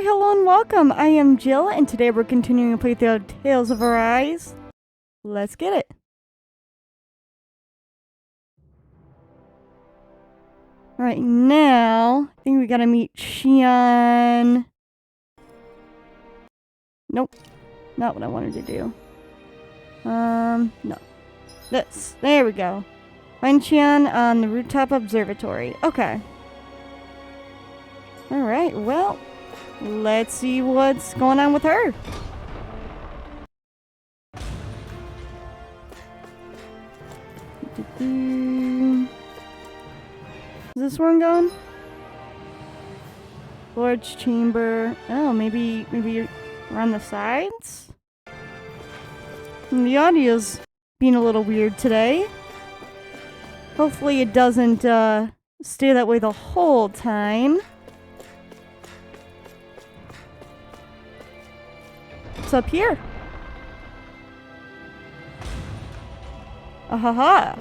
Why, hello and welcome. I am Jill, and today we're continuing to play through Tales of Arise. Let's get it. Right now, I think we gotta meet Xian. Nope, not what I wanted to do. No. This. There we go. Find Xian on the rooftop observatory. Okay. Alright, well, let's see what's going on with her. Is this where I'm going? Forge chamber. Oh, maybe around the sides? And the audio's being a little weird today. Hopefully it doesn't stay that way the whole time. What's up here? Ahaha.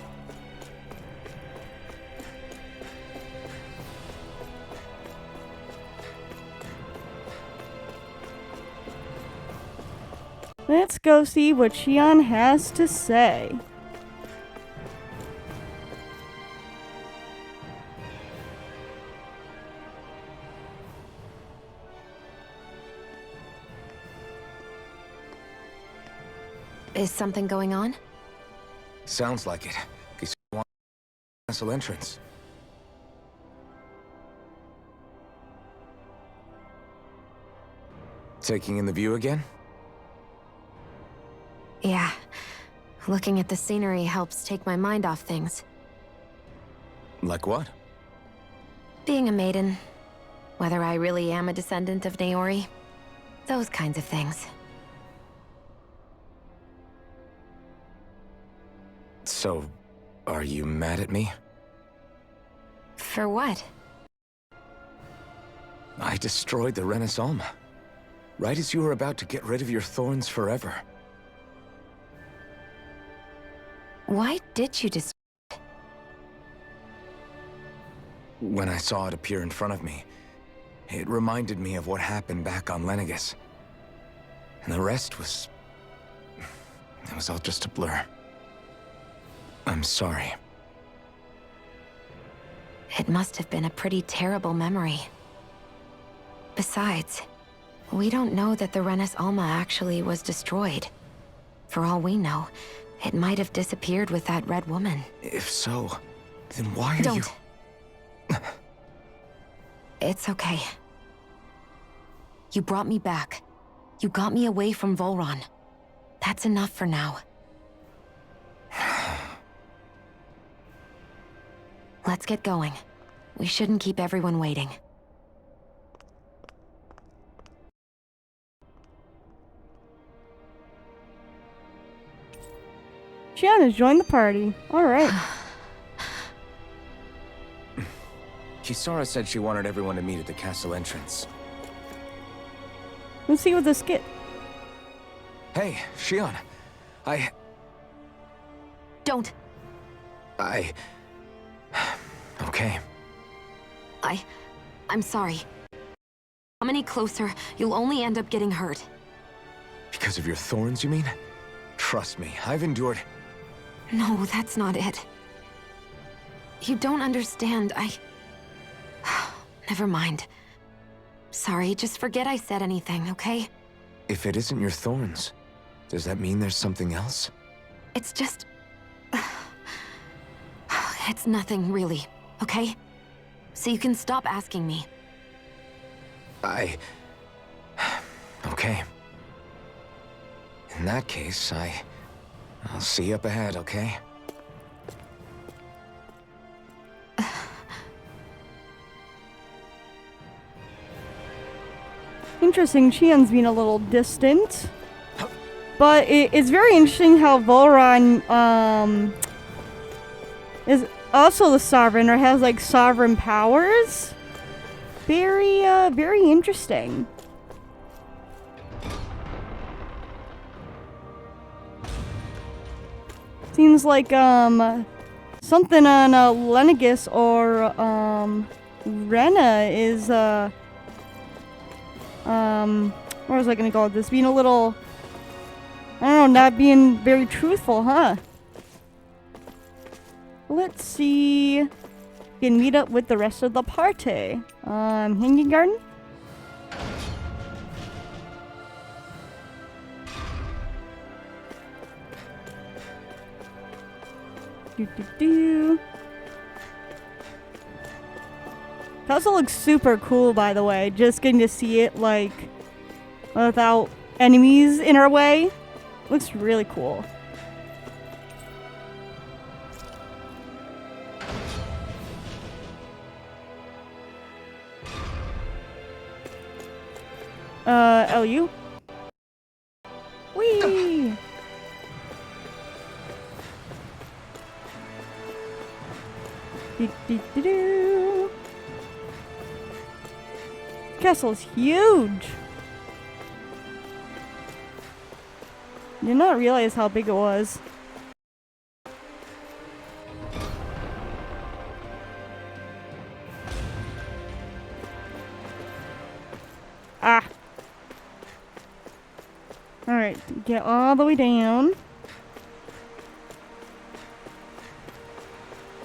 Let's go see what Xian has to say. Is something going on? Sounds like it. Guess you want castle entrance. Taking in the view again? Yeah. Looking at the scenery helps take my mind off things. Like what? Being a maiden. Whether I really am a descendant of Naori. Those kinds of things. So, are you mad at me? For what? I destroyed the Renaissance. Right as you were about to get rid of your thorns forever. Why did you destroy it? When I saw it appear in front of me, it reminded me of what happened back on Lenegus. And the rest was... it was all just a blur. I'm sorry. It must have been a pretty terrible memory. Besides, we don't know that the Renis Alma actually was destroyed. For all we know, it might have disappeared with that red woman. If so, then why are you... Don't. It's okay. You brought me back. You got me away from Volron. That's enough for now. Let's get going. We shouldn't keep everyone waiting. Xian has joined the party. Alright. Kisara said she wanted everyone to meet at the castle entrance. Let's see what this get. Hey, Xian. Don't. Okay. I'm sorry. Come any closer, you'll only end up getting hurt. Because of your thorns, you mean? Trust me, I've endured... No, that's not it. You don't understand, Never mind. Sorry, just forget I said anything, okay? If it isn't your thorns, does that mean there's something else? It's just... It's nothing, really, okay? So you can stop asking me. Okay. In that case, I'll see you up ahead, okay? Interesting, Xian's being a little distant. But it's very interesting how Volron, is also the sovereign, or has, like, sovereign powers. Very interesting. Seems like, something on, Lenegus or, Rena is, where was I gonna go with this? Being a little, I don't know, not being very truthful, huh? Let's see. Can meet up with the rest of the party. Hanging Garden? Do. Castle looks super cool, by the way. Just getting to see it, like, without enemies in our way. Looks really cool. LU? Whee! Do. Castle's huge! Did not realize how big it was. Ah! Alright, get all the way down.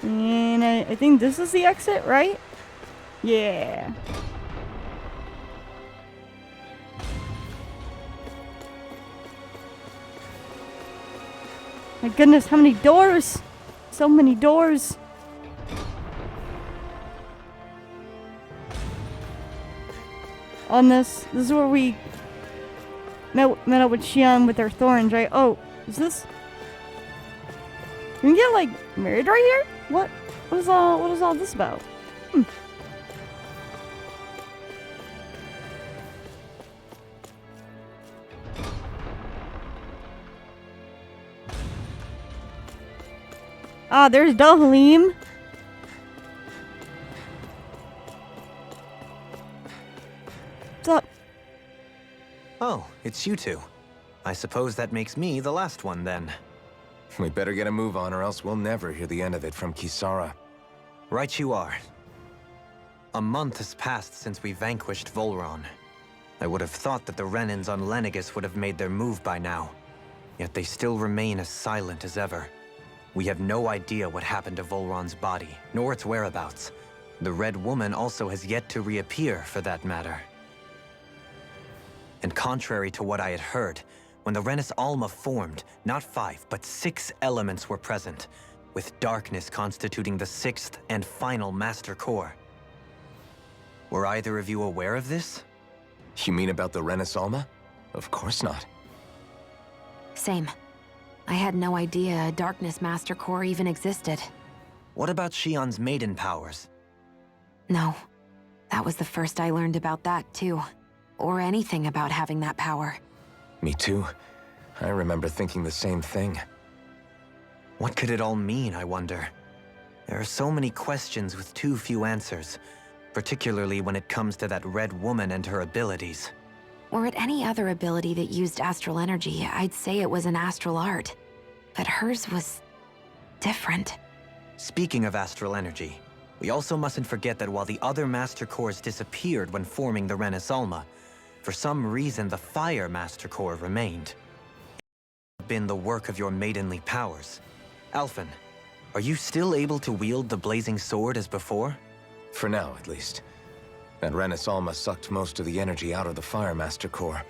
And I think this is the exit, right? Yeah. My goodness, how many doors? So many doors. On this is where we met up with Xian with our thorns, right? Oh, is this? Can we get like married right here? What is all this about? Ah, there's Dahnans. What's up? Oh, it's you two. I suppose that makes me the last one then. We better get a move on, or else we'll never hear the end of it from Kisara. Right you are. A month has passed since we vanquished Volron. I would have thought that the Renans on Lenegis would have made their move by now. Yet they still remain as silent as ever. We have no idea what happened to Volron's body, nor its whereabouts. The Red Woman also has yet to reappear, for that matter. And contrary to what I had heard, when the Renis Alma formed, not 5, but 6 elements were present, with darkness constituting the 6th and final Master Core. Were either of you aware of this? You mean about the Renis Alma? Of course not. Same. I had no idea a Darkness Master Core even existed. What about Xian's maiden powers? No. That was the first I learned about that, too. Or anything about having that power. Me too. I remember thinking the same thing. What could it all mean, I wonder? There are so many questions with too few answers, particularly when it comes to that Red Woman and her abilities. Were it any other ability that used astral energy, I'd say it was an astral art. But hers was different. Speaking of astral energy, we also mustn't forget that while the other Master Cores disappeared when forming the Renis Alma, for some reason the Fire Master Core remained. It's been the work of your maidenly powers. Alphen, are you still able to wield the blazing sword as before? For now, at least. That Renis Alma sucked most of the energy out of the Fire Master Core,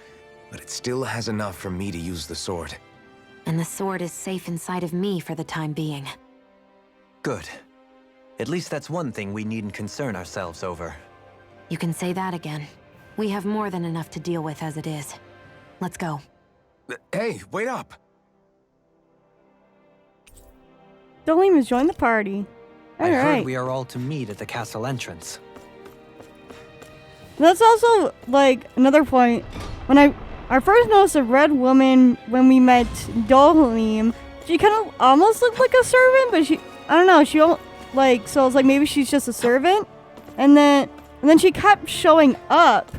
but it still has enough for me to use the sword. And the sword is safe inside of me for the time being. Good. At least that's one thing we needn't concern ourselves over. You can say that again. We have more than enough to deal with as it is. Let's go. Hey, wait up! Dalim has joined the party. I heard Alright. we are all to meet at the castle entrance. That's also, like, another point. When I first noticed a Red Woman when we met Dalim, she kind of almost looked like a servant, but I don't know, so I was like, maybe she's just a servant. And then she kept showing up,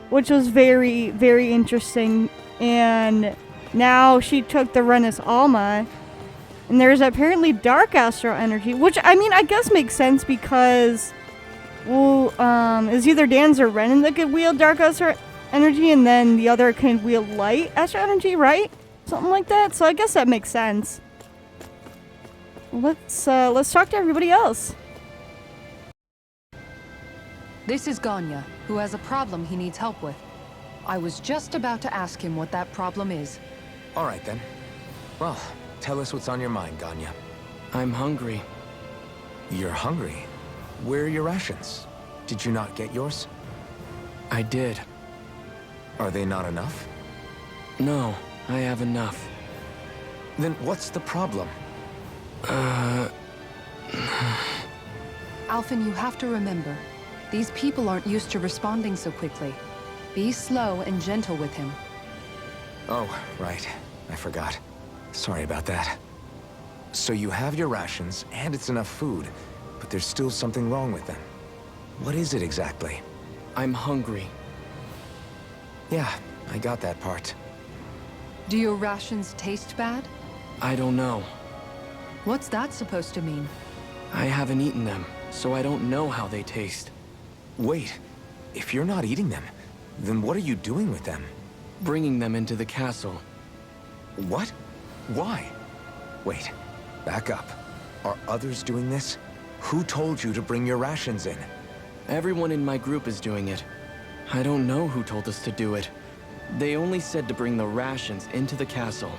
which was very, very interesting. And now she took the Renis Alma, and there's apparently dark astral energy, which, I mean, I guess makes sense because, well, it's either Dahnans or Renan that could wield dark astral energy, and then the other can wield light astral energy, right? Something like that. So I guess that makes sense. Let's talk to everybody else. This is Ganya, who has a problem he needs help with. I was just about to ask him what that problem is. All right, then. Well, tell us what's on your mind, Ganya. I'm hungry. You're hungry? Where are your rations? Did you not get yours? I did. Are they not enough? No, I have enough. Then what's the problem? Alphen, you have to remember, these people aren't used to responding so quickly. Be slow and gentle with him. Oh, right. I forgot. Sorry about that. So you have your rations, and it's enough food, but there's still something wrong with them. What is it exactly? I'm hungry. Yeah, I got that part. Do your rations taste bad? I don't know. What's that supposed to mean? I haven't eaten them, so I don't know how they taste. Wait, if you're not eating them, then what are you doing with them? Bringing them into the castle. What? Why? Wait, back up. Are others doing this? Who told you to bring your rations in? Everyone in my group is doing it. I don't know who told us to do it. They only said to bring the rations into the castle.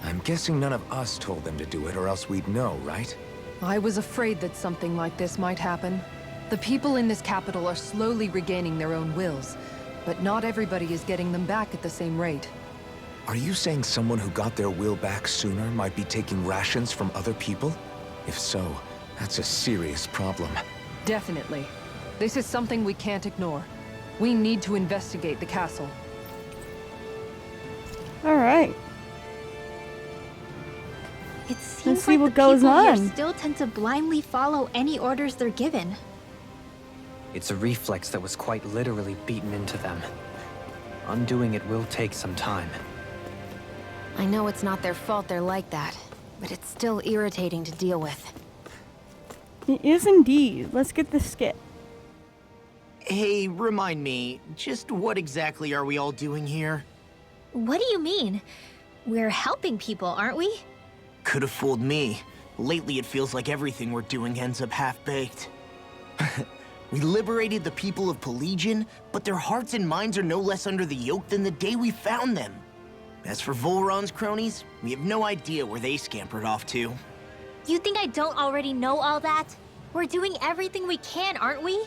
I'm guessing none of us told them to do it, or else we'd know, right? I was afraid that something like this might happen. The people in this capital are slowly regaining their own wills, but not everybody is getting them back at the same rate. Are you saying someone who got their will back sooner might be taking rations from other people? If so, that's a serious problem. Definitely. This is something we can't ignore. We need to investigate the castle. All right. It seems see like what the goes people here on. still tend to blindly follow any orders they're given. It's a reflex that was quite literally beaten into them. Undoing it will take some time. I know it's not their fault they're like that, but it's still irritating to deal with. It is indeed. Let's get the skit. Hey, remind me, just what exactly are we all doing here? What do you mean? We're helping people, aren't we? Could have fooled me. Lately, it feels like everything we're doing ends up half-baked. We liberated the people of Pelegion, but their hearts and minds are no less under the yoke than the day we found them. As for Volron's cronies, we have no idea where they scampered off to. You think I don't already know all that? We're doing everything we can, aren't we?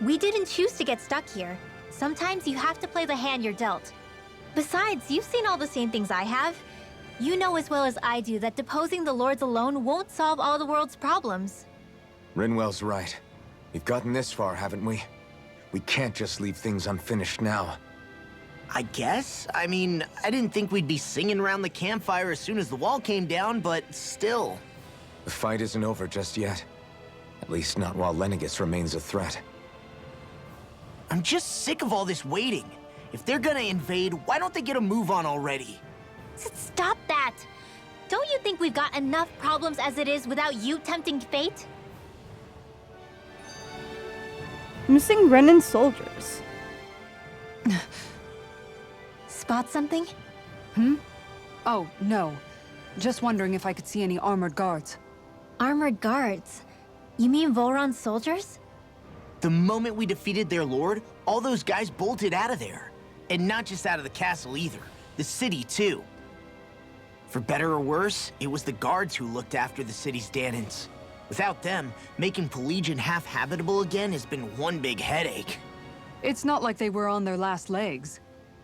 We didn't choose to get stuck here. Sometimes you have to play the hand you're dealt. Besides, you've seen all the same things I have. You know as well as I do that deposing the lords alone won't solve all the world's problems. Rinwell's right. We've gotten this far, haven't we? We can't just leave things unfinished now. I guess? I mean, I didn't think we'd be singing around the campfire as soon as the wall came down, but still. The fight isn't over just yet. At least not while Lenegis remains a threat. I'm just sick of all this waiting. If they're gonna invade, why don't they get a move on already? Stop that! Don't you think we've got enough problems as it is without you tempting fate? Missing Renan soldiers. Spot something? Oh, no. Just wondering if I could see any armored guards. Armored guards? You mean Volron's soldiers? The moment we defeated their lord, all those guys bolted out of there. And not just out of the castle either. The city, too. For better or worse, it was the guards who looked after the city's Dahnans. Without them, making Pelegion half-habitable again has been one big headache. It's not like they were on their last legs.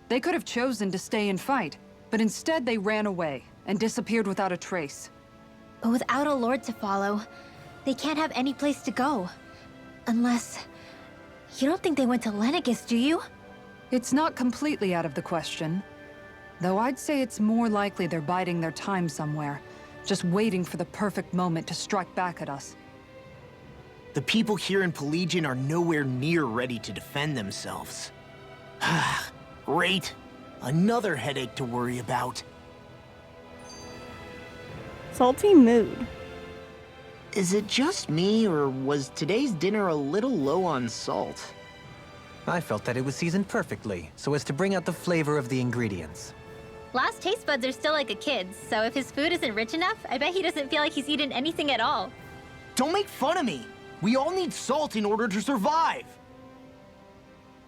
They could have chosen to stay and fight, but instead they ran away and disappeared without a trace. But without a lord to follow, they can't have any place to go. Unless... You don't think they went to Lenegis, do you? It's not completely out of the question. Though I'd say it's more likely they're biding their time somewhere, just waiting for the perfect moment to strike back at us. The people here in Pelegion are nowhere near ready to defend themselves. Great. Another headache to worry about. Salty mood. Is it just me, or was today's dinner a little low on salt? I felt that it was seasoned perfectly, so as to bring out the flavor of the ingredients. Last taste buds are still like a kid's, so if his food isn't rich enough, I bet he doesn't feel like he's eaten anything at all. Don't make fun of me. We all need salt in order to survive.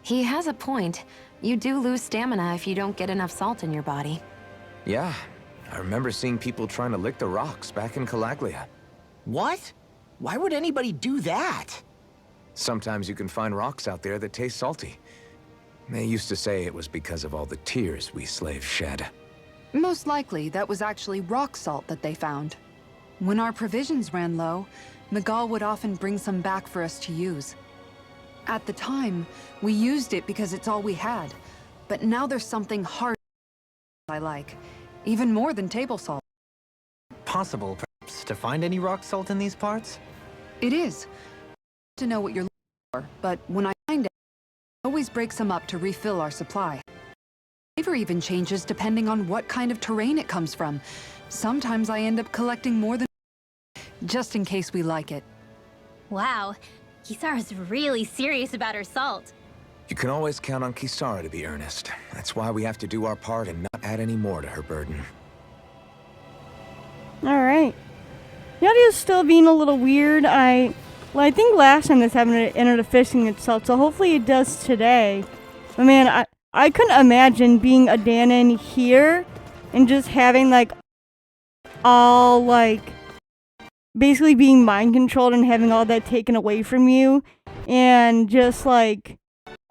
He has a point. You do lose stamina if you don't get enough salt in your body. Yeah, I remember seeing people trying to lick the rocks back in Calaglia. What? Why would anybody do that? Sometimes you can find rocks out there that taste salty. They used to say it was because of all the tears we slaves shed. Most likely, that was actually rock salt that they found. When our provisions ran low, Miguel would often bring some back for us to use. At the time, we used it because it's all we had. But now there's something hard I like, even more than table salt. Possible, perhaps, to find any rock salt in these parts? It is. To know what you're looking for, but when I find it, I always break some up to refill our supply. Flavor even changes depending on what kind of terrain it comes from. Sometimes I end up collecting more than just in case we like it. Wow, Kisara's really serious about her salt. You can always count on Kisara to be earnest. That's why we have to do our part and not add any more to her burden. Alright. The audio's still being a little weird. I think last time this happened it ended up fixing itself, so hopefully it does today. But man, I couldn't imagine being a Dahnan here and just having like all like basically being mind controlled and having all that taken away from you and just like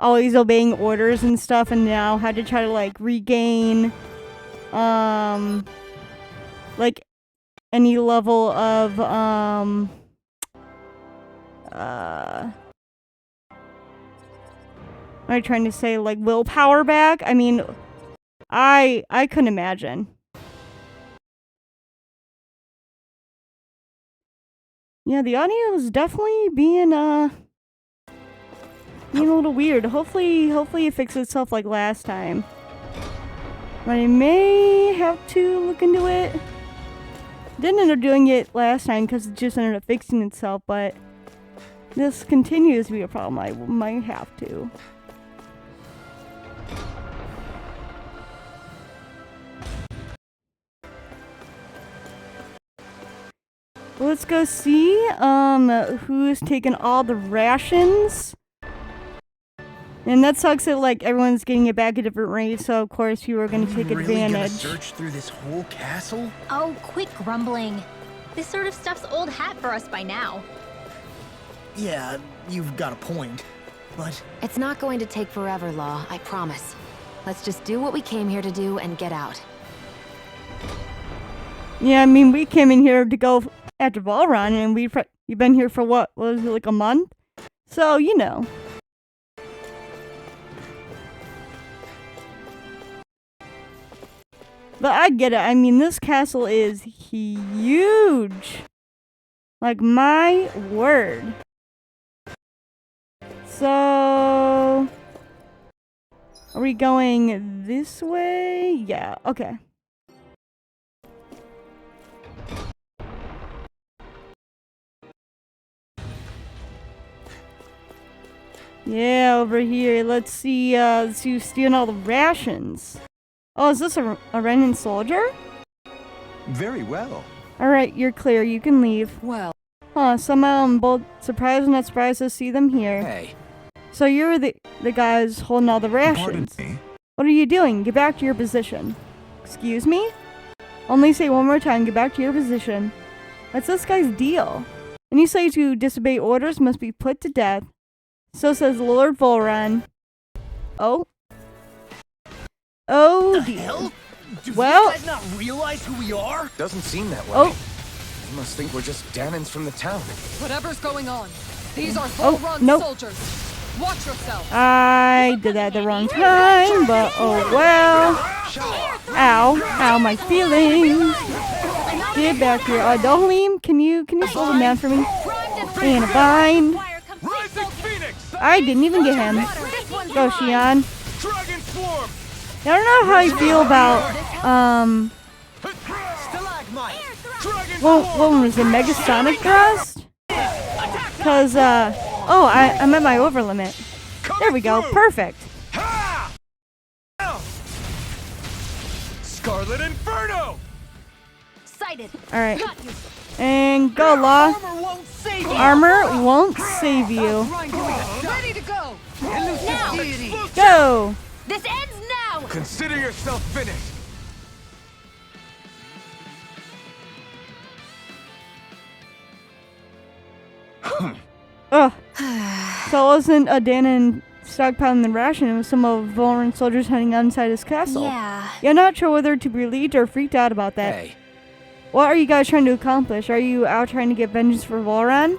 always obeying orders and stuff, and now had to try to like regain like any level of what am I trying to say, like willpower back? I mean, I couldn't imagine. Yeah, the audio is definitely being a little weird. Hopefully it fixes itself like last time. But I may have to look into it. Didn't end up doing it last time because it just ended up fixing itself, but this continues to be a problem. I might have to. Let's go see who's taking all the rations. And that sucks that like everyone's getting it back at different rates, so of course you are going to take advantage. Gonna search through this whole castle? Oh, quit grumbling. This sort of stuff's old hat for us by now. Yeah, you've got a point. But It's not going to take forever, Law, I promise. Let's just do what we came here to do and get out. Yeah, I mean, we came in here to go after Volron, and you've been here for what was it, like a month? So, you know. But I get it. I mean, this castle is huge. Like, my word. So, are we going this way? Yeah, okay. Yeah, over here. Let's see who's stealing all the rations. Oh, is this a Renan soldier? Very well. Alright, you're clear. You can leave. Well, Huh, somehow I'm both surprised and not surprised to see them here. Hey, So you're the guys holding all the Pardon rations. me. What are you doing? Get back to your position. Excuse me? Only say one more time, get back to your position. What's this guy's deal? And you say to disobey orders must be put to death. So says Lord Volron. Oh. Oh dear. hell? Do Well- you guys not realize who we are? doesn't seem that way. Oh. You must think we're just Dahnans from the town. whatever's going on, these are Oh, full-run nope. soldiers. Watch yourself. I did that at the wrong time, but oh well. Ow. Ow, my feelings. Get back here. Dahlem, can you slow them down for me? In a bind. I didn't even get him. Go, Xion. I don't know how I feel about, what was it, Megasonic Thrust? Cause, oh, I'm at my over limit. There we go. Perfect. Scarlet Inferno! Sighted. All right. Got you. And go, Law. Armor won't save you! Armor won't save you. Ready to go! Now. Go. This ends now. Consider yourself finished. Ugh. So it wasn't a Danan stockpiling the ration, it was some of Volran's soldiers hiding outside his castle. Yeah. You're not sure whether to be relieved or freaked out about that. Hey. What are you guys trying to accomplish? Are you out trying to get vengeance for Volran?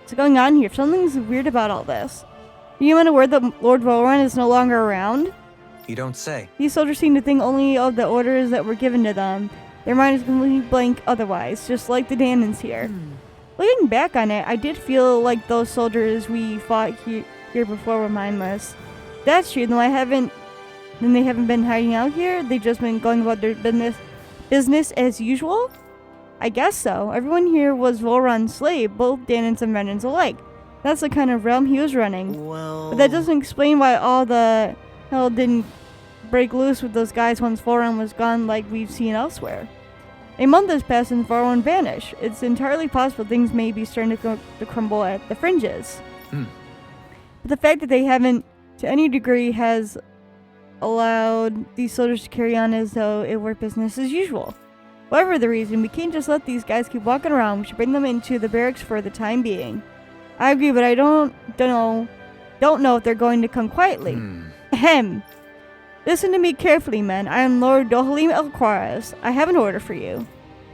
What's going on here? Something's weird about all this. Are you unaware that Lord Volran is no longer around? You don't say. These soldiers seem to think only of the orders that were given to them. Their mind is completely blank otherwise, just like the Dahnans here. Looking back on it, I did feel like those soldiers we fought here before were mindless. That's true, though they haven't been hiding out here. They've just been going about their business as usual? I guess so. Everyone here was Volran's slave, both Dahnans and Renans alike. That's the kind of realm he was running. Well... But that doesn't explain why all the hell didn't break loose with those guys once Volran was gone like we've seen elsewhere. A month has passed since Volran vanished. It's entirely possible things may be starting to crumble at the fringes. But the fact that they haven't, to any degree, has allowed these soldiers to carry on as though it were business as usual. Whatever the reason, we can't just let these guys keep walking around. We should bring them into the barracks for the time being. I agree, but I don't know if they're going to come quietly. Ahem. Listen to me carefully, men. I am Lord Dohalim El-Quares. I have an order for you.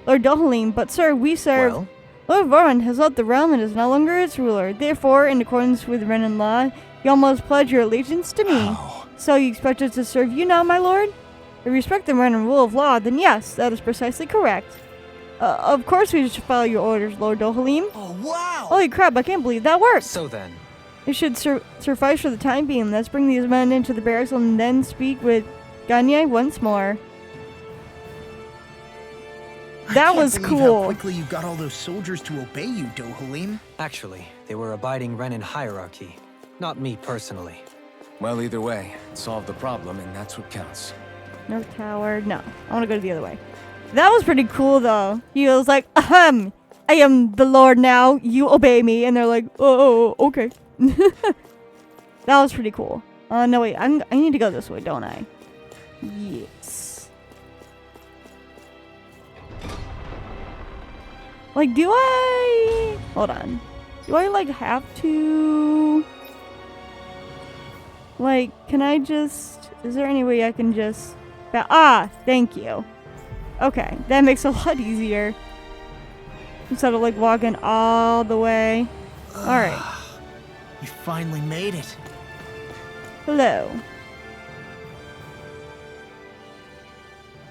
Lord Dohalim, but sir, we serve... Well? Lord Voran has left the realm and is no longer its ruler. Therefore, in accordance with Renan law, you almost pledge your allegiance to me. How? So you expect us to serve you now, my lord? If you respect the Renan rule of law, then yes, that is precisely correct. Of course we should follow your orders, Lord Dohalim. Oh, wow! Holy crap, I can't believe that worked! So then, It should suffice for the time being. Let's bring these men into the barracks and then speak with Ganath once more. That was I can't believe cool. how quickly you got all those soldiers to obey you, Dohalim. actually, they were abiding Renan hierarchy. Not me personally. Well, either way, it solved the problem, and that's what counts. North Tower. No, I want to go to the other way. That was pretty cool, though. He was like, I am the Lord now. You obey me. And they're like, oh, okay. That was pretty cool. No, wait. I need to go this way, don't I? Yes. Like, do I... Hold on. Do I, like, have to... Like, can I just... Is there any way I can just... thank you. Okay, that makes it a lot easier. Instead of, like, walking all the way. Alright. You finally made it. Hello.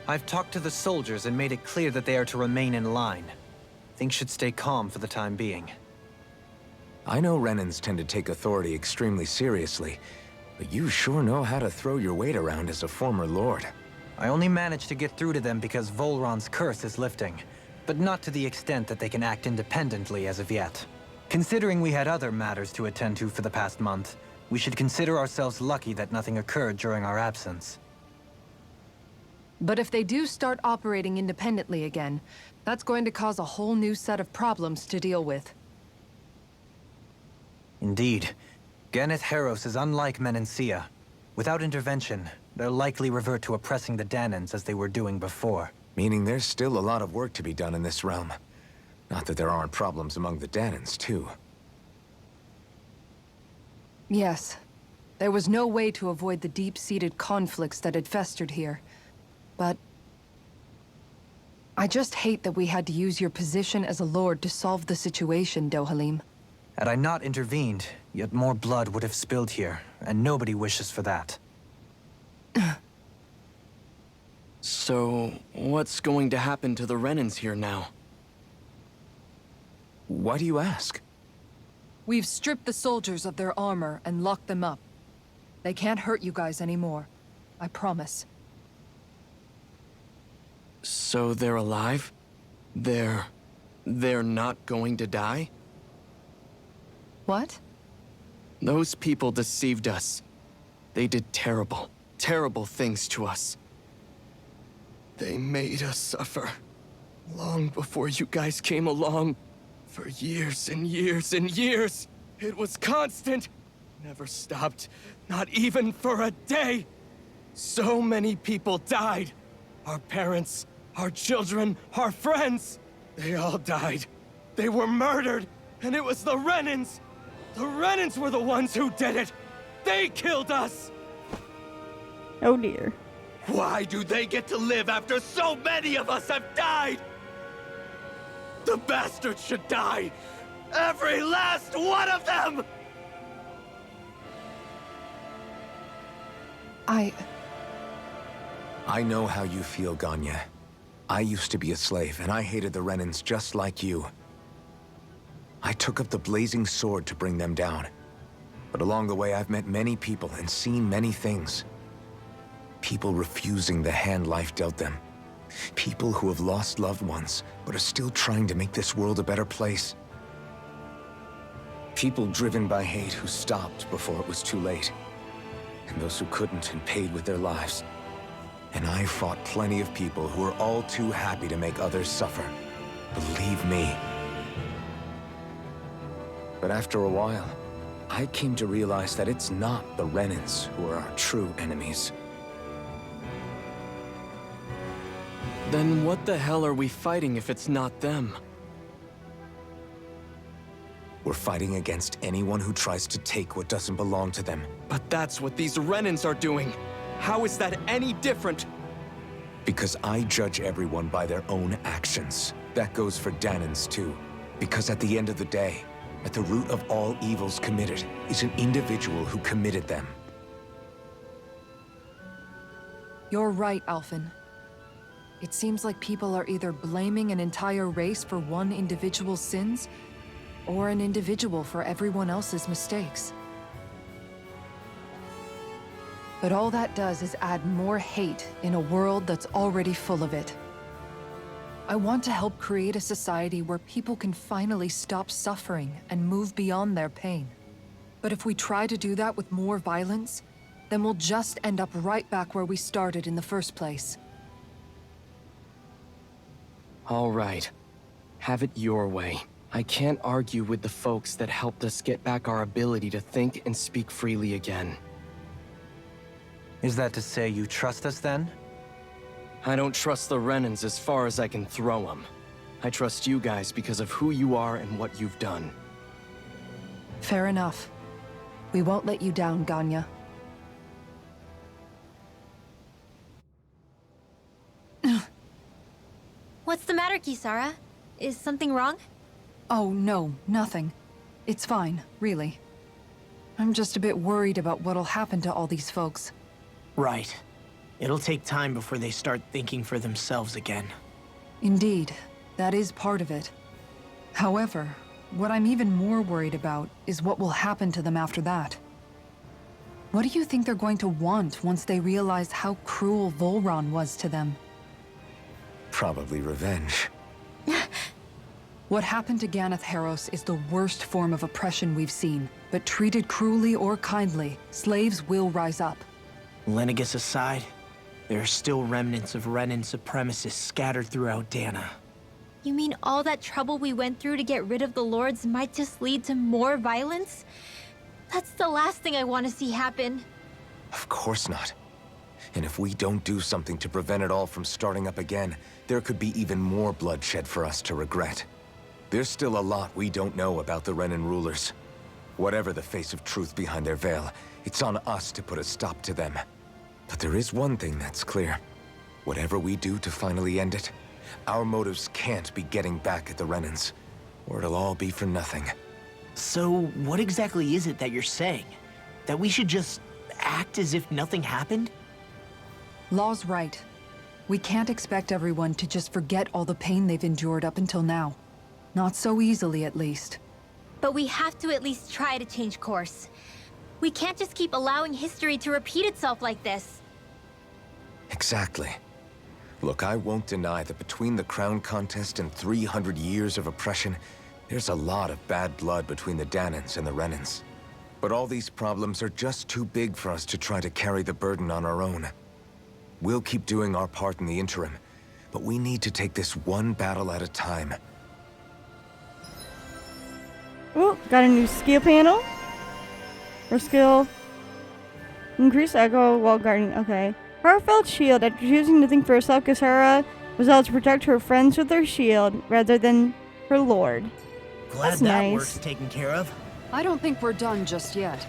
I've talked to the soldiers and made it clear that they are to remain in line. Things should stay calm for the time being. I know Renans tend to take authority extremely seriously, but you sure know how to throw your weight around as a former lord. I only managed to get through to them because Volran's curse is lifting, but not to the extent that they can act independently as of yet. Considering we had other matters to attend to for the past month, we should consider ourselves lucky that nothing occurred during our absence. But if they do start operating independently again, that's going to cause a whole new set of problems to deal with. Indeed. Ganath Haros is unlike Menancia. Without intervention, they'll likely revert to oppressing the Dahnans as they were doing before. Meaning there's still a lot of work to be done in this realm. Not that there aren't problems among the Dahnans, too. Yes. There was no way to avoid the deep-seated conflicts that had festered here. But... I just hate that we had to use your position as a lord to solve the situation, Dohalim. Had I not intervened, yet more blood would have spilled here, and nobody wishes for that. So, what's going to happen to the Renans here now? Why do you ask? We've stripped the soldiers of their armor and locked them up. They can't hurt you guys anymore. I promise. So they're alive? They're not going to die? What? Those people deceived us. They did terrible, terrible things to us. They made us suffer. Long before you guys came along. For years and years and years. It was constant. Never stopped. Not even for a day. So many people died. Our parents, our children, our friends. They all died. They were murdered. And it was the Renans. The Renans were the ones who did it. They killed us. Oh dear. Why do they get to live after so many of us have died? The bastards should die! Every last one of them! I know how you feel, Ganya. I used to be a slave, and I hated the Renans just like you. I took up the blazing sword to bring them down. But along the way, I've met many people and seen many things. People refusing the hand life dealt them. People who have lost loved ones, but are still trying to make this world a better place. People driven by hate who stopped before it was too late. And those who couldn't and paid with their lives. And I fought plenty of people who were all too happy to make others suffer. Believe me. But after a while, I came to realize that it's not the Renans who are our true enemies. Then what the hell are we fighting if it's not them? We're fighting against anyone who tries to take what doesn't belong to them. But that's what these Renans are doing. How is that any different? Because I judge everyone by their own actions. That goes for Dahnans too. Because at the end of the day, at the root of all evils committed is an individual who committed them. You're right, Alphen. It seems like people are either blaming an entire race for one individual's sins, or an individual for everyone else's mistakes. But all that does is add more hate in a world that's already full of it. I want to help create a society where people can finally stop suffering and move beyond their pain. But if we try to do that with more violence, then we'll just end up right back where we started in the first place. All right. Have it your way. I can't argue with the folks that helped us get back our ability to think and speak freely again. Is that to say you trust us then? I don't trust the Renans as far as I can throw them. I trust you guys because of who you are and what you've done. Fair enough. We won't let you down, Ganya. What's the matter, Kisara? Is something wrong? Oh, no, nothing. It's fine, really. I'm just a bit worried about what'll happen to all these folks. Right. It'll take time before they start thinking for themselves again. Indeed, that is part of it. However, what I'm even more worried about is what will happen to them after that. What do you think they're going to want once they realize how cruel Volron was to them? Probably revenge. What happened to Ganath Haros is the worst form of oppression we've seen, but treated cruelly or kindly, slaves will rise up. Lenegis aside, there are still remnants of Renan supremacists scattered throughout Dana. You mean all that trouble we went through to get rid of the lords might just lead to more violence? That's the last thing I want to see happen. Of course not. And if we don't do something to prevent it all from starting up again, there could be even more bloodshed for us to regret. There's still a lot we don't know about the Renan rulers. Whatever the face of truth behind their veil, it's on us to put a stop to them. But there is one thing that's clear. Whatever we do to finally end it, our motives can't be getting back at the Renans, or it'll all be for nothing. So, what exactly is it that you're saying? That we should just act as if nothing happened? Law's right. We can't expect everyone to just forget all the pain they've endured up until now. Not so easily, at least. But we have to at least try to change course. We can't just keep allowing history to repeat itself like this. Exactly. Look, I won't deny that between the crown contest and 300 years of oppression, there's a lot of bad blood between the Dahnans and the Renans. But all these problems are just too big for us to try to carry the burden on our own. We'll keep doing our part in the interim, but we need to take this one battle at a time. Oh, got a new skill panel. Or skill. Increase echo while guarding. Okay. Heartfelt shield. After choosing to think for herself, Kasara resolved to protect her friends with her shield rather than her lord. Glad That's that nice. work's taken care of. I don't think we're done just yet.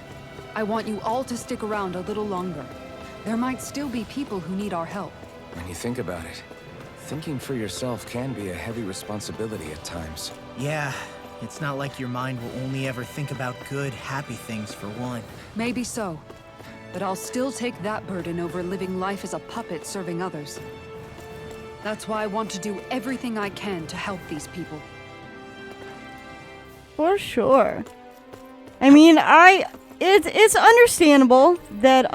I want you all to stick around a little longer. There might still be people who need our help. When you think about it, thinking for yourself can be a heavy responsibility at times. Yeah, it's not like your mind will only ever think about good, happy things for one. Maybe so. But I'll still take that burden over living life as a puppet serving others. That's why I want to do everything I can to help these people. For sure. I mean, it's understandable that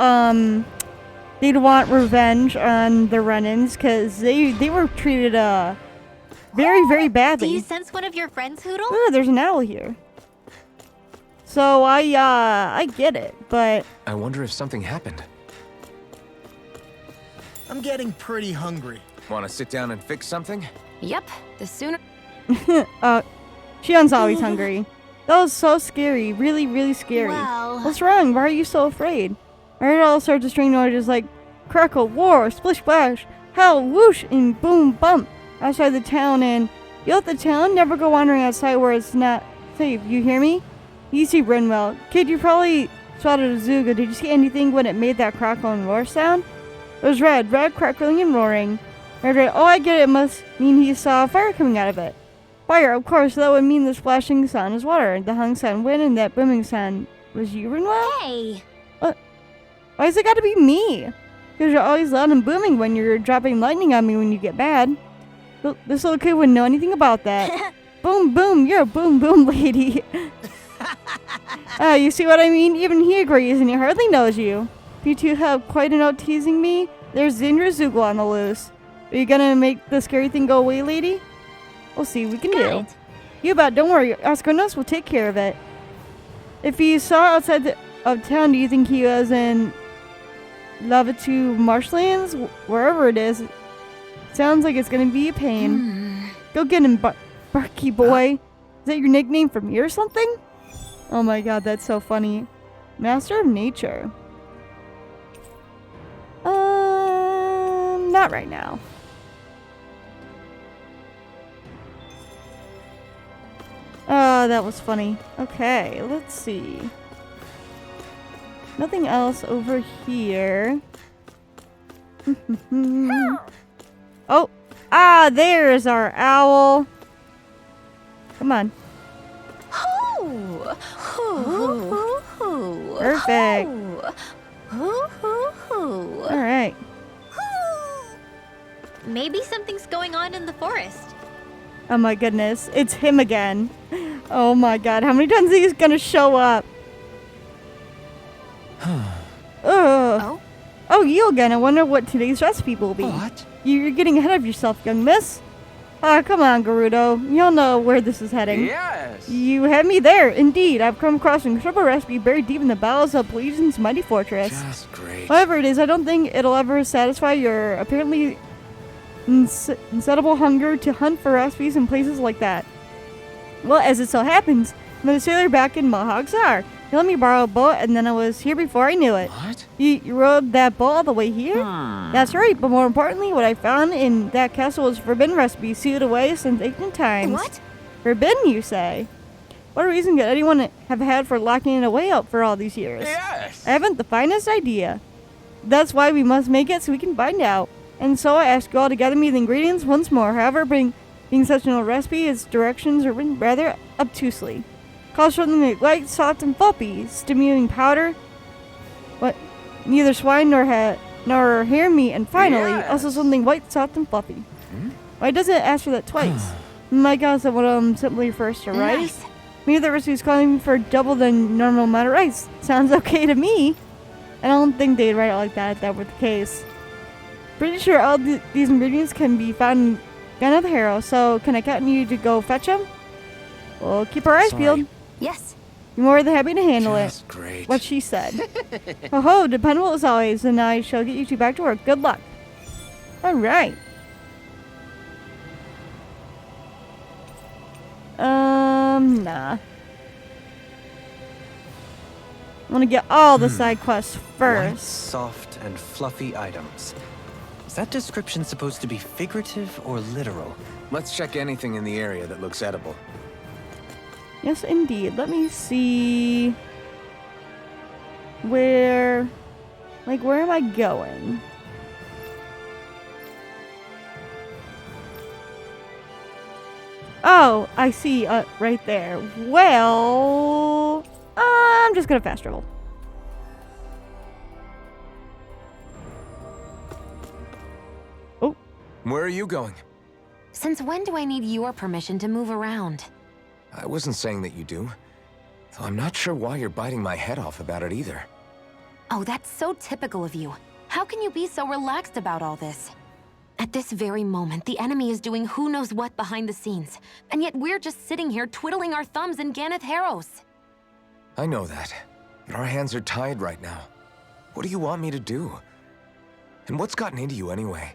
they'd want revenge on the Renans because they were treated very, very badly. Do you sense one of your friends, Hoodle? Oh, there's an owl here. So I get it, but I wonder if something happened. I'm getting pretty hungry. Want to sit down and fix something? Yep, the sooner. Shion's always hungry. That was so scary, really, really scary. Well, What's wrong? Why are you so afraid? I heard all sorts of strange noises like crackle, war, splish splash, hell, whoosh, and boom bump outside the town, and you left the town, never go wandering outside where it's not safe. You hear me? Easy, Brinwell. Kid, you probably spotted a Zuga. Did you see anything when it made that crackle and roar sound? It was red, crackling and roaring. Red. Oh, I get it. It must mean he saw fire coming out of it. Fire, of course. That would mean the splashing sound is water. The hung sound wind, and that booming sound was you, Brinwell? hey! Why's it gotta be me? Because you're always loud and booming when you're dropping lightning on me when you get mad. This little kid wouldn't know anything about that. Boom, boom, you're a boom, boom lady. You see what I mean? Even he agrees, and he hardly knows you. If you two have quite a note teasing me, there's Zindra Zoogle on the loose. Are you gonna make the scary thing go away, lady? We'll see what we can do. Got it. You bet, don't worry. Askarnos will take care of it. If he saw outside of town, do you think he was in Lavatu marshlands? Wherever it is. Sounds like it's gonna be a pain. Go get him, Barky boy. Is that your nickname for me or something? Oh my god, that's so funny. Master of Nature. Not right now. Oh, that was funny. Okay, let's see. Nothing else over here. Oh, there's our owl. Come on. Perfect. All right. Maybe something's going on in the forest. Oh my goodness, it's him again. Oh my god, how many times is he gonna show up? Ugh. Oh, you again. I wonder what today's recipe will be. What? You're getting ahead of yourself, young miss. Come on, Gerudo. You'll know where this is heading. Yes. You had me there. Indeed, I've come across an incredible recipe buried deep in the bowels of Poison's mighty fortress. Just great. Whatever it is, I don't think it'll ever satisfy your apparently insatiable hunger to hunt for recipes in places like that. Well, as it so happens, I'm a sailor back in Mahogzar. He let me borrow a boat, and then I was here before I knew it. What? You rode that boat all the way here? That's right, but more importantly, what I found in that castle was forbidden recipe sealed away since ancient times. What? Forbidden, you say? What reason could anyone have had for locking it away out for all these years? Yes. I haven't the finest idea. That's why we must make it so we can find out. And so I ask you all to gather me the ingredients once more. However, being such an old recipe, its directions are written rather obtusely. Calls for something like light, soft, and fluffy, stimulating powder. What? Neither swine nor hare meat, and finally, Yes. also something white, soft, and fluffy. Why doesn't it ask for that twice? My god, that one of them simply refers to rice. Nice. Maybe the recipe is calling for double the normal amount of rice. Sounds okay to me. I don't think they'd write it like that if that were the case. Pretty sure all these ingredients can be found in Ganath Haros, so can I count on you to go fetch them? We'll keep our eyes Sorry. peeled. Yes. You're more than happy to handle Just it. great. What she said. Ho ho, dependable as always, and I shall get you two back to work. Good luck. Alright. Nah. I want to get all the side quests White, first. soft, and fluffy items. Is that description supposed to be figurative or literal? Let's check anything in the area that looks edible. Yes, indeed. Let me see. Where am I going? Oh, I see, right there. Well, I'm just gonna fast travel. Oh, Where are you going? Since when do I need your permission to move around? I wasn't saying that you do. Though I'm not sure why you're biting my head off about it either. Oh, that's so typical of you. How can you be so relaxed about all this? At this very moment, the enemy is doing who knows what behind the scenes. And yet we're just sitting here twiddling our thumbs in Ganath Haros. I know that. But our hands are tied right now. What do you want me to do? And what's gotten into you anyway?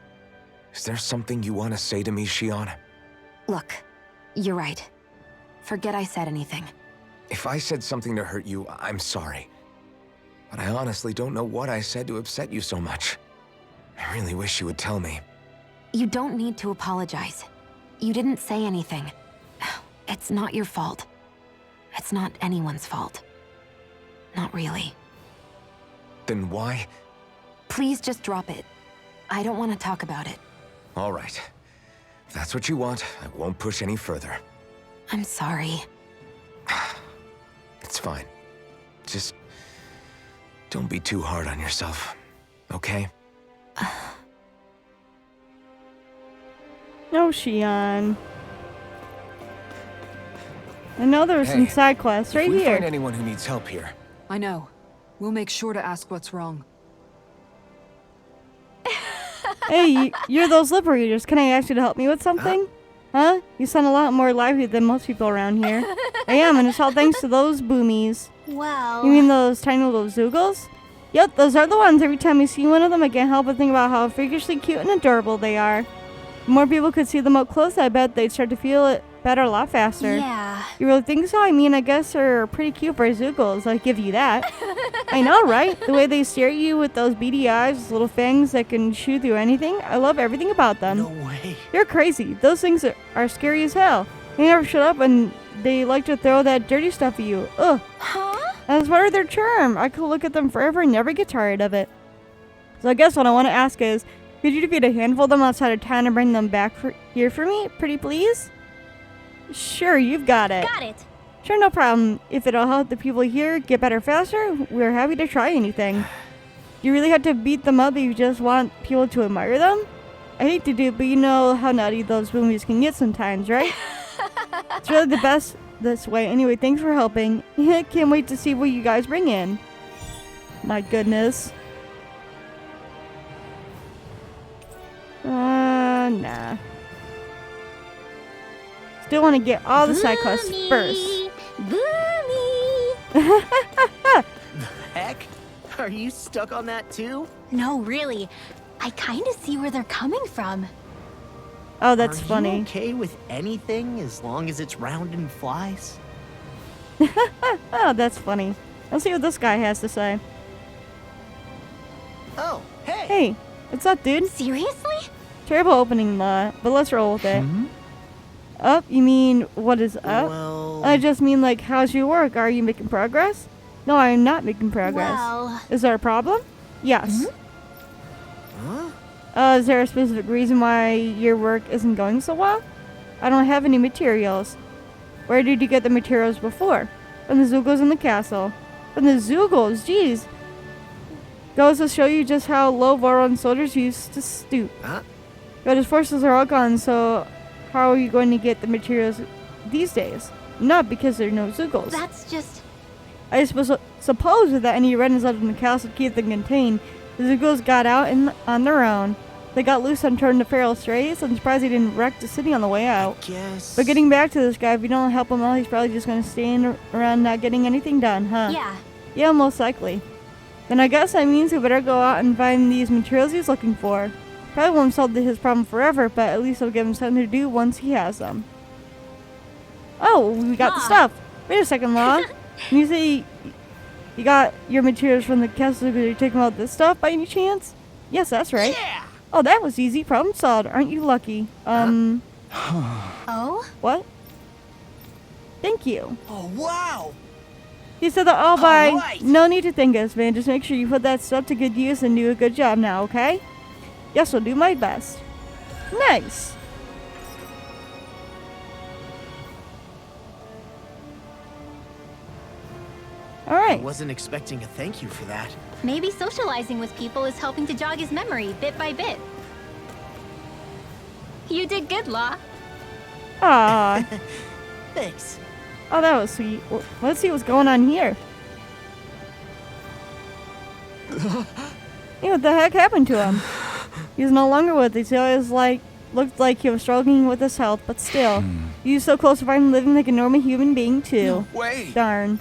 Is there something you want to say to me, Shion? Look, you're right. Forget I said anything. If I said something to hurt you, I'm sorry. But I honestly don't know what I said to upset you so much. I really wish you would tell me. You don't need to apologize. You didn't say anything. It's not your fault. It's not anyone's fault. Not really. Then why? Please just drop it. I don't want to talk about it. All right. If that's what you want, I won't push any further. I'm sorry. It's fine. Just don't be too hard on yourself, okay? no, Shion. I know there were some Hey, side quests right if we here. find anyone who needs help here, I know. We'll make sure to ask what's wrong. Hey, you're those liberators. Can I ask you to help me with something? Huh? You sound a lot more lively than most people around here. I am, and it's all thanks to those boomies. Well... You mean those tiny little Zoogles? Yep, those are the ones. Every time I see one of them, I can't help but think about how freakishly cute and adorable they are. If more people could see them up close, I bet they'd start to feel it better a lot faster. Yeah. You really think so? I mean, I guess they're pretty cute for Zoogles. I'll give you that. I know, right? The way they stare at you with those beady eyes, those little fangs that can shoot through anything. I love everything about them. No way. You're crazy. Those things are scary as hell. They never shut up and they like to throw that dirty stuff at you. Ugh. Huh? That's part of their charm. I could look at them forever and never get tired of it. So I guess what I want to ask is, could you defeat a handful of them outside of town and bring them back here for me? Pretty please? Sure, you've got it. Got it. Sure, no problem. If it'll help the people here get better faster, we're happy to try anything. Do you really have to beat them up if you just want people to admire them? I hate to do it, but you know how nutty those movies can get sometimes, right? It's really the best this way. Anyway, thanks for helping. Can't wait to see what you guys bring in. My goodness. Nah. Still want to get all the side quests first. Boomy! Heck? Are you stuck on that too? No, really. I kind of see where they're coming from. Oh, that's Are funny. you okay with anything as long as it's round and flies? Oh, that's funny. Let's see what this guy has to say. Oh, hey! Hey, what's up, dude? Seriously? Terrible opening lot, but let's roll with it. Up? You mean, what is up? Well... I just mean, like, how's your work? Are you making progress? No, I'm not making progress. Well... Is there a problem? Yes. Huh? Is there a specific reason why your work isn't going so well? I don't have any materials. Where did you get the materials before? From the Zoogles in the castle. From the Zoogles? Jeez. Goes to show you just how low Voron soldiers used to stoop. Huh? But his forces are all gone, so how are you going to get the materials these days? Not because there are no Zoogles. That's just... I suppose that any Renans left in the castle to keep them contained, the Zoogles got out on their own. They got loose on turning to feral strays. I'm surprised he didn't wreck the city on the way out. Guess. But getting back to this guy, if you don't help him out, he's probably just gonna stand around not getting anything done, huh? Yeah. Yeah, most likely. Then I guess that means we better go out and find these materials he's looking for. Probably won't solve his problem forever, but at least it'll give him something to do once he has them. Oh, we got the stuff. Wait a second, Law. Can you say you got your materials from the castle because you're taking out this stuff by any chance? Yes, that's right. Yeah. Oh, that was easy. Problem solved. Aren't you lucky? Oh? What? Thank you. Oh, wow. He said that all by. Alright. No need to thank us, man. Just make sure you put that stuff to good use and do a good job now, okay? Yes, I'll do my best. Nice. All right. Wasn't expecting a thank you for that. Maybe socializing with people is helping to jog his memory bit by bit. You did good, Law. Ah. Thanks. Oh, that was sweet. Well, let's see what's going on here. Hey, what the heck happened to him? He's no longer with us. He always looked like he was struggling with his health, but still. He was so close to finally living like a normal human being, too. Wait. Darn.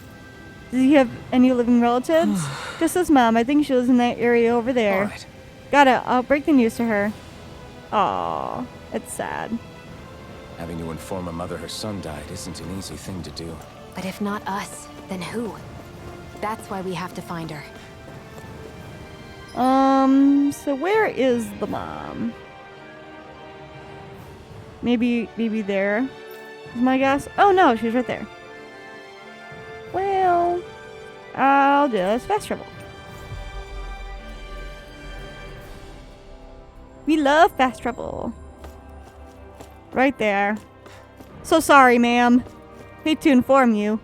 Does he have any living relatives? Just his mom. I think she lives in that area over there. All right. Got it. I'll break the news to her. Aw, it's sad. Having to inform a mother her son died isn't an easy thing to do. But if not us, then who? That's why we have to find her. So where is the mom? Maybe there is my guess. Oh no, she's right there. Well, I'll just fast travel. We love fast travel. Right there. So sorry, ma'am. Hate to inform you.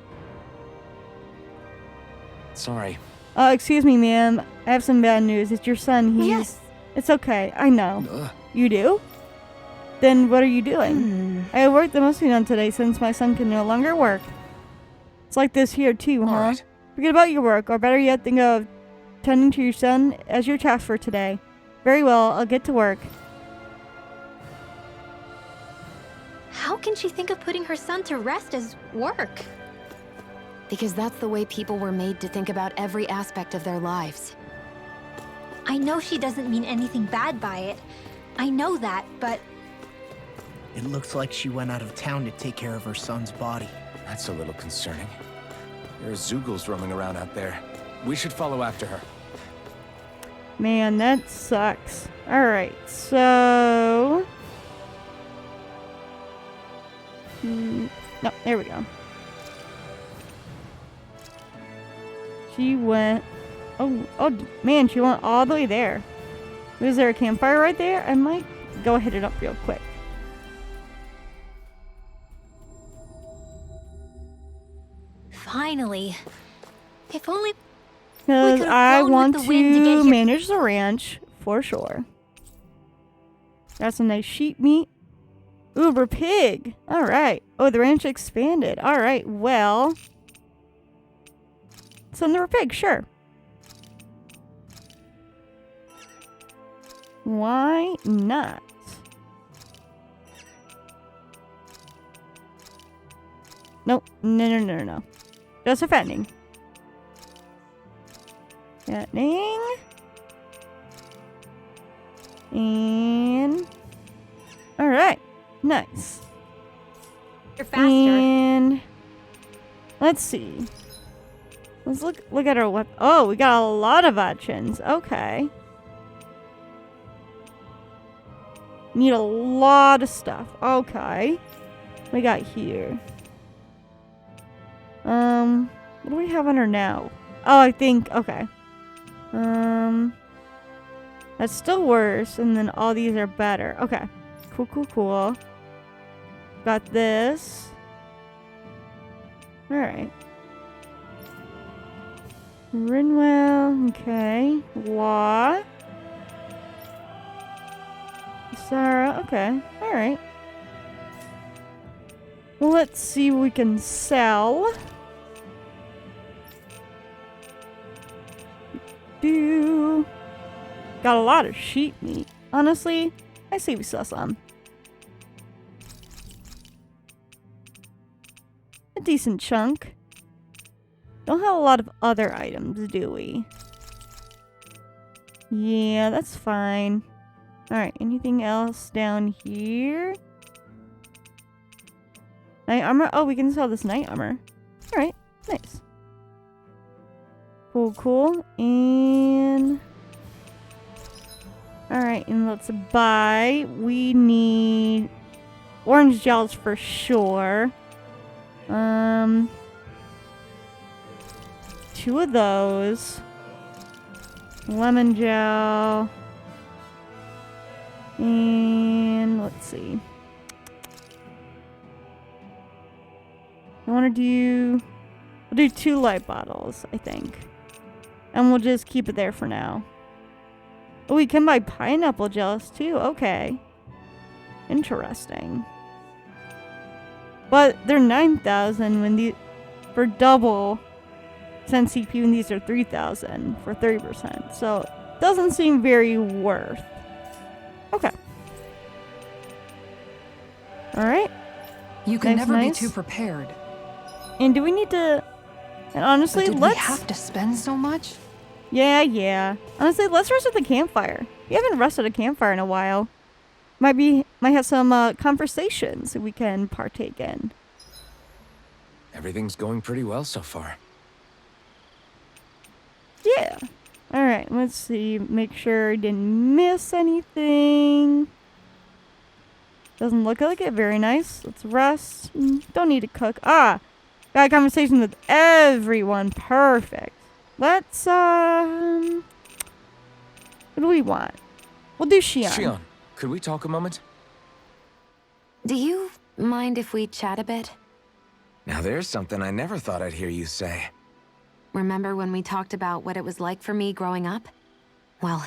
Sorry. Excuse me, ma'am. I have some bad news. It's your son. He's... Yes. It's okay. I know. Ugh. You do? Then what are you doing? I have work that must be done today since my son can no longer work. It's like this here too, huh? Alright. Forget about your work, or better yet, think of tending to your son as your task for today. Very well, I'll get to work. How can she think of putting her son to rest as work? Because that's the way people were made to think about every aspect of their lives. I know she doesn't mean anything bad by it. I know that, but It looks like she went out of town to take care of her son's body. That's a little concerning. There are Zoogles roaming around out there. We should follow after her. Man, that sucks. Alright, so... no, there we go. She went... Oh, man, she went all the way there. Was there a campfire right there? I might go hit it up real quick. finally. If only Because could've I flown with want the wind to get to here. manage the ranch for sure. Got some nice sheep meat. Uber pig. All right. Oh, the ranch expanded. All right. Well, some Uber pig, sure. Why not? Nope. No. Just a fattening. Fattening. And... Alright. Nice. you're faster. And... Let's see. Let's look at our weapon. Oh, we got a lot of options. Okay. Need a lot of stuff. Okay. What we got here? What do we have on her now? Oh, I think, okay. That's still worse, and then all these are better. Okay. Cool. Got this. Alright. Rinwell, okay. What? Sarah, okay. Alright. Well, let's see what we can sell. Got a lot of sheep meat. honestly, I say we sell some. A decent chunk. Don't have a lot of other items, do we? Yeah, that's fine. Alright, anything else down here? Night armor? Oh, we can sell this night armor. Alright, nice. Cool, cool. And... Alright, and let's buy. We need orange gels for sure. 2 of those. Lemon gel. And let's see. I want to do... We'll do 2 light bottles, I think. And we'll just keep it there for now. Oh, we can buy pineapple gels too. Okay. Interesting. But they're 9,000 when the for double % CPU, and these are 3,000 for 30%. So it doesn't seem very worth. Okay. All right. You can Nice, never nice. be too prepared. And do we need to? And honestly, But did let's. we have to spend so much? Yeah. Honestly, let's rest at the campfire. We haven't rested at a campfire in a while. Might have some conversations we can partake in. Everything's going pretty well so far. Yeah. All right. Let's see. Make sure I didn't miss anything. Doesn't look like it. Very nice. Let's rest. Don't need to cook. Got a conversation with everyone. Perfect. Let's what do we want? We'll do Xion. Xion, could we talk a moment? Do you mind if we chat a bit? Now there's something I never thought I'd hear you say. Remember when we talked about what it was like for me growing up? Well,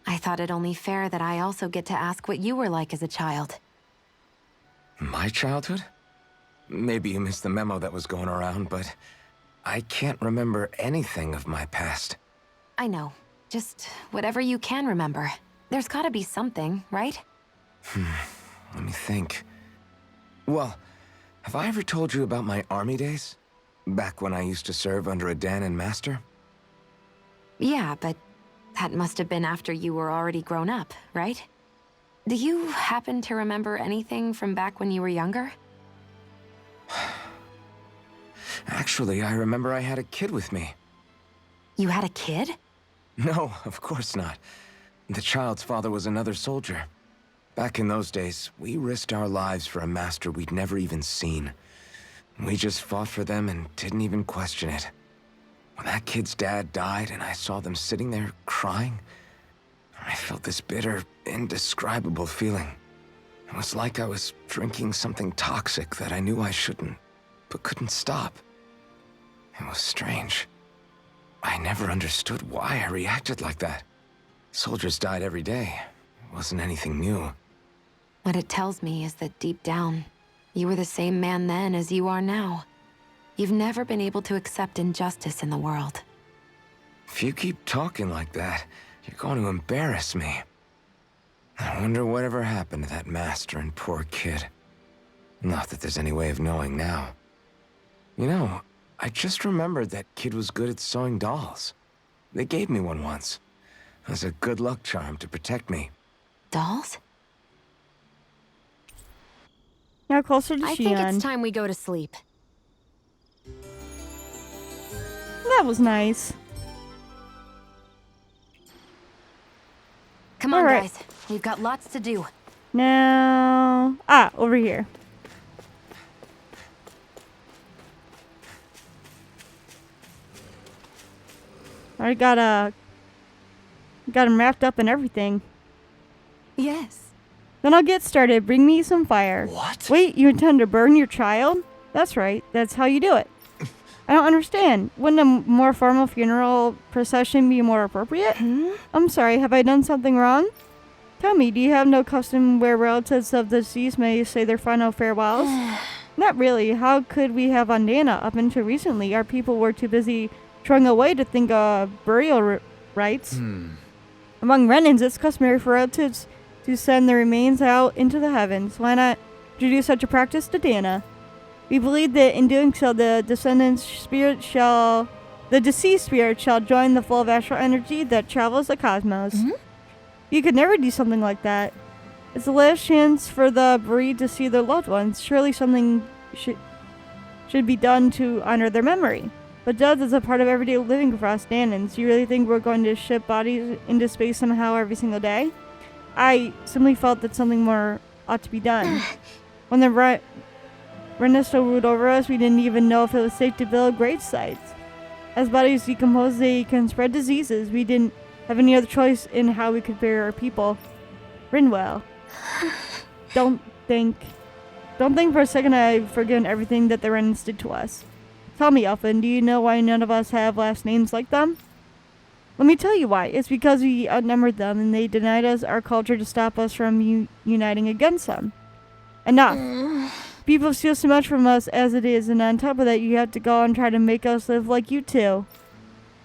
I thought it only fair that I also get to ask what you were like as a child. My childhood? Maybe you missed the memo that was going around, but I can't remember anything of my past. I know. Just whatever you can remember. There's gotta be something, right? Let me think. Well, have I ever told you about my army days? Back when I used to serve under a Dahnan master? Yeah, but that must have been after you were already grown up, right? Do you happen to remember anything from back when you were younger? Actually, I remember I had a kid with me. You had a kid? No, of course not. The child's father was another soldier. Back in those days, we risked our lives for a master we'd never even seen. We just fought for them and didn't even question it. When that kid's dad died and I saw them sitting there crying, I felt this bitter, indescribable feeling. It was like I was drinking something toxic that I knew I shouldn't, but couldn't stop. It was strange. I never understood why I reacted like that. Soldiers died every day. It wasn't anything new. What it tells me is that deep down, you were the same man then as you are now. You've never been able to accept injustice in the world. If you keep talking like that, you're going to embarrass me. I wonder whatever happened to that master and poor kid. Not that there's any way of knowing now. You know, I just remembered that kid was good at sewing dolls. They gave me one once. As a good luck charm to protect me. Dolls? Now closer to I think Xion. it's time we go to sleep. That was nice. Come on, All right. guys. We've got lots to do. Now... over here. I got him wrapped up and everything. Yes. Then I'll get started. Bring me some fire. What? Wait, you intend to burn your child? That's right. That's how you do it. I don't understand. Wouldn't a more formal funeral procession be more appropriate? I'm sorry, have I done something wrong? Tell me, do you have no custom where relatives of the deceased may say their final farewells? Not really. How could we have on Dana? Up until recently, our people were too busy throwing away to think of burial rites. Among Renans, it's customary for relatives to send their remains out into the heavens. Why not introduce such a practice to Dana? We believe that in doing so, the deceased spirit shall join the flow of astral energy that travels the cosmos. You could never do something like that. It's the last chance for the bereaved to see their loved ones. Surely something should be done to honor their memory. But death is a part of everyday living for us Dahnans. Do you really think we're going to ship bodies into space somehow every single day? I simply felt that something more ought to be done. When the Renesto ruled over us, we didn't even know if it was safe to build grave sites. As bodies decompose, they can spread diseases. We didn't have any other choice in how we could bury our people. Rinwell. Don't think for a second I've forgiven everything that the Renans did to us. Tell me, Elfin, do you know why none of us have last names like them? Let me tell you why. It's because we outnumbered them and they denied us our culture to stop us from uniting against them. Enough. People steal so much from us as it is, and on top of that, you have to go and try to make us live like you two.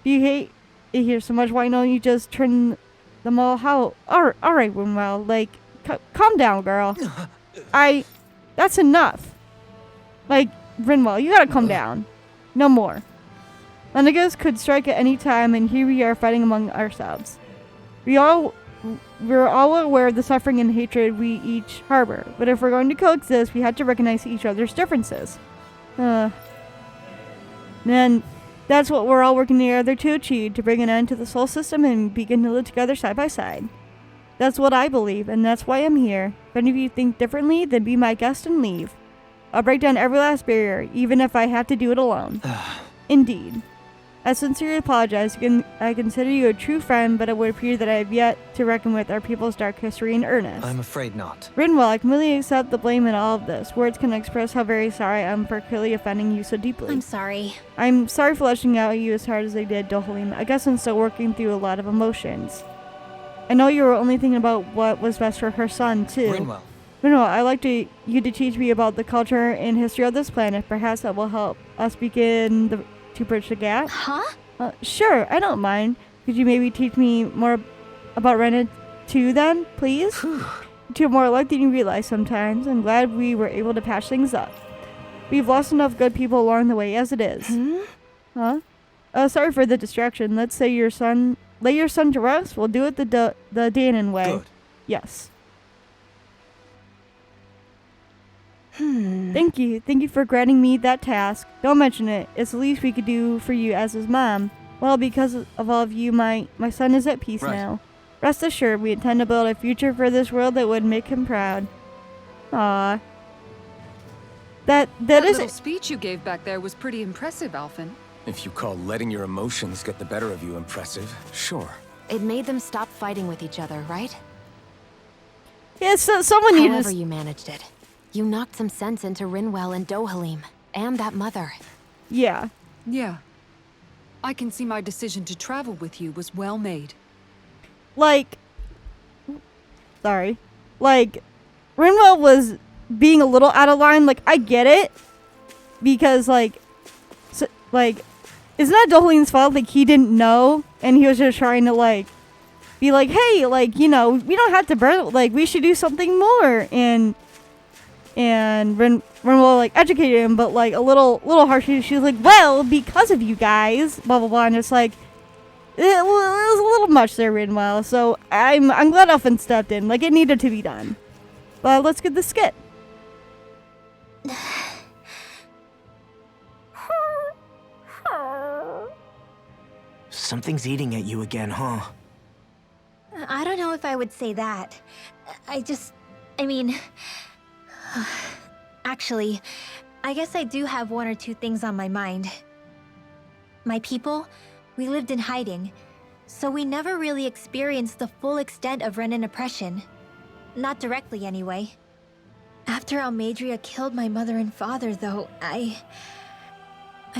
If you hate it here so much, why don't you just turn them all out? Alright, Winwell, like, calm down, girl. That's enough. Like, Rinwell, you gotta calm down. No more. Lenegus could strike at any time, and here we are fighting among ourselves. We're all aware of the suffering and hatred we each harbor, but if we're going to coexist, we have to recognize each other's differences. Man, that's what we're all working together to achieve, to bring an end to the soul system and begin to live together side by side. That's what I believe, and that's why I'm here. If any of you think differently, then be my guest and leave. I'll break down every last barrier, even if I have to do it alone. Indeed. I sincerely apologize. I consider you a true friend, but it would appear that I have yet to reckon with our people's dark history in earnest. I'm afraid not. Rinwell, I completely accept the blame in all of this. Words can express how very sorry I am for clearly offending you so deeply. I'm sorry. I'm sorry for lashing out at you as hard as I did, Dohalim. I guess I'm still working through a lot of emotions. I know you were only thinking about what was best for her son, too. Rinwell. Rinwell, I'd like you to teach me about the culture and history of this planet. Perhaps that will help us begin to bridge the gap. Huh? Sure, I don't mind. Could you maybe teach me more about Renan 2 then, please? You're more alike than you realize sometimes. I'm glad we were able to patch things up. We've lost enough good people along the way as it is. Huh? Sorry for the distraction. Let's lay your son to rest. We'll do it the Dahnan way. Good. Yes. Thank you for granting me that task. Don't mention it. It's the least we could do for you as his mom. Well, because of all of you, my son is at peace now. Rest assured, we intend to build a future for this world that would make him proud. Aww. That little speech you gave back there was pretty impressive, Alphen. If you call letting your emotions get the better of you impressive, sure. It made them stop fighting with each other, right? Yeah, so someone needed. However you managed it, you knocked some sense into Rinwell and Dohalim, and that mother. Yeah. Yeah. I can see my decision to travel with you was well made. Like, Rinwell was being a little out of line. Like, I get it, because it's not Dohalim's fault. Like, he didn't know, and he was just trying to be like, hey, we don't have to burn. Like, we should do something more, and Rinwell educated him, but a little harshly. She was like, well, because of you guys, blah blah blah, and it's like. It was a little much there, Rinwell, so I'm glad Elfin stepped in. It needed to be done. But let's get the skit. Something's eating at you again, huh? I don't know if I would say that. Actually, I guess I do have one or two things on my mind. My people, we lived in hiding, so we never really experienced the full extent of Renan oppression. Not directly, anyway. After Almadria killed my mother and father, though, I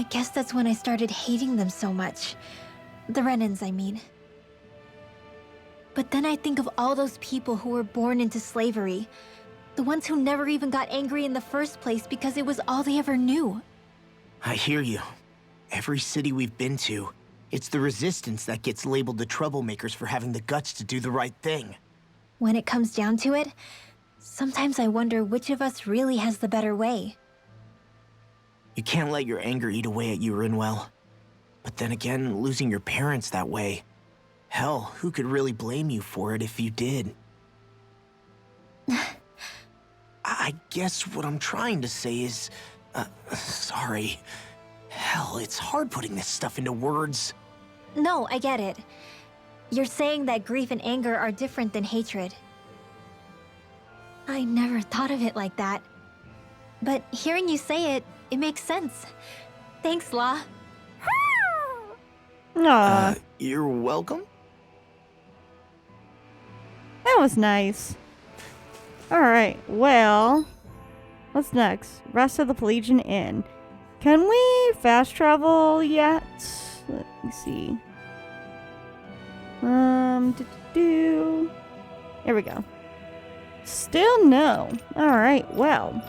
guess that's when I started hating them so much. The Renans, I mean. But then I think of all those people who were born into slavery. The ones who never even got angry in the first place because it was all they ever knew. I hear you. Every city we've been to, It's the Resistance that gets labeled the troublemakers for having the guts to do the right thing. When it comes down to it, sometimes I wonder which of us really has the better way. You can't let your anger eat away at you, Rinwell. But then again, losing your parents that way... Hell, who could really blame you for it if you did? I guess what I'm trying to say is... sorry. Hell, it's hard putting this stuff into words. No, I get it. You're saying that grief and anger are different than hatred. I never thought of it like that. But hearing you say it, it makes sense. Thanks, Law. Aw, You're welcome? that was nice. Alright, well, what's next? Rest of the Pelagian Inn. Can we fast travel yet? Let me see. Here we go. Still no. Alright, well.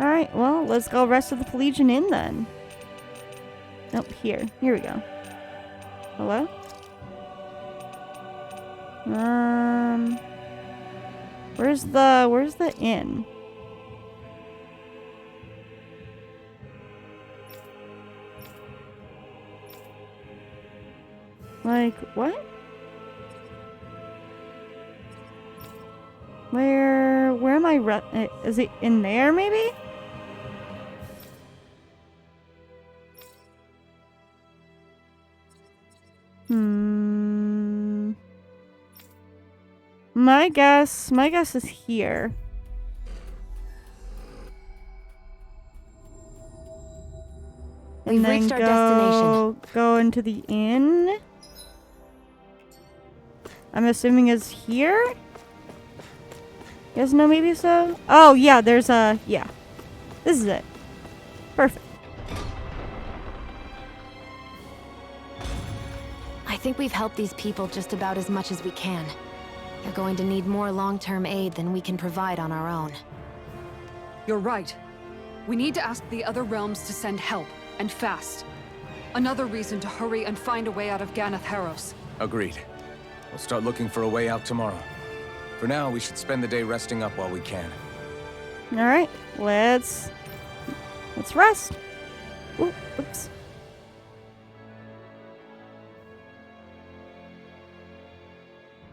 Alright, well, let's go rest of the Pelagian Inn then. Nope, here. Here we go. Hello? Where's the inn? Like, what? Where am I is it in there, maybe? My guess is here. We've reached our destination. Go into the inn. I'm assuming is here? Yes, no, maybe so? Oh, yeah, there's a... Yeah. This is it. Perfect. I think we've helped these people just about as much as we can. They're going to need more long-term aid than we can provide on our own. You're right. We need to ask the other realms to send help, and fast. Another reason to hurry and find a way out of Ganath Haros. Agreed. We'll start looking for a way out tomorrow. For now, we should spend the day resting up while we can. Alright, let's rest. Ooh, oops.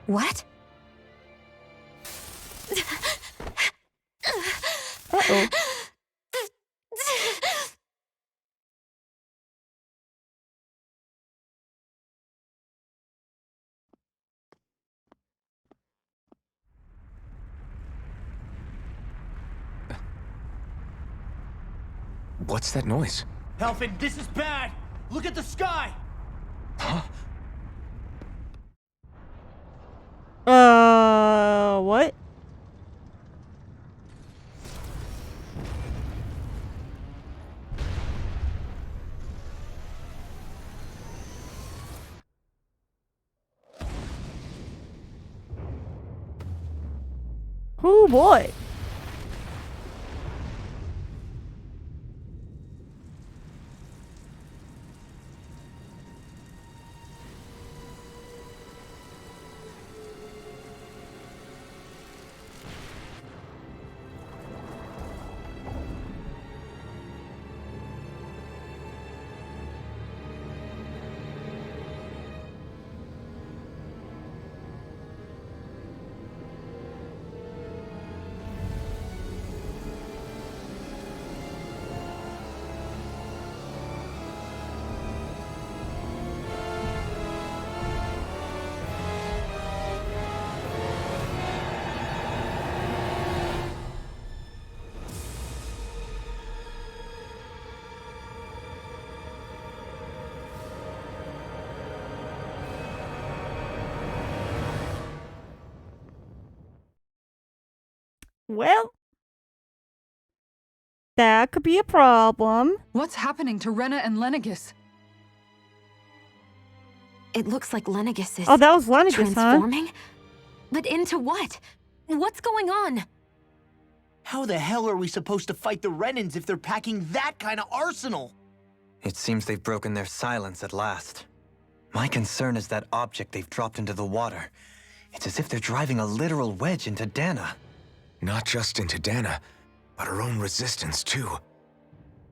What? Uh-oh. What's that noise? Helfin, this is bad! Look at the sky! Huh? What? Oh boy. Well, that could be a problem. What's happening to Rena and Lenegis? It looks like Lenegis is Oh, that was Lenegis, huh? transforming? But into what? What's going on? How the hell are we supposed to fight the Renans if they're packing that kind of arsenal? It seems they've broken their silence at last. My concern is that object they've dropped into the water. It's as if they're driving a literal wedge into Dana. Not just into Dana, but her own resistance, too.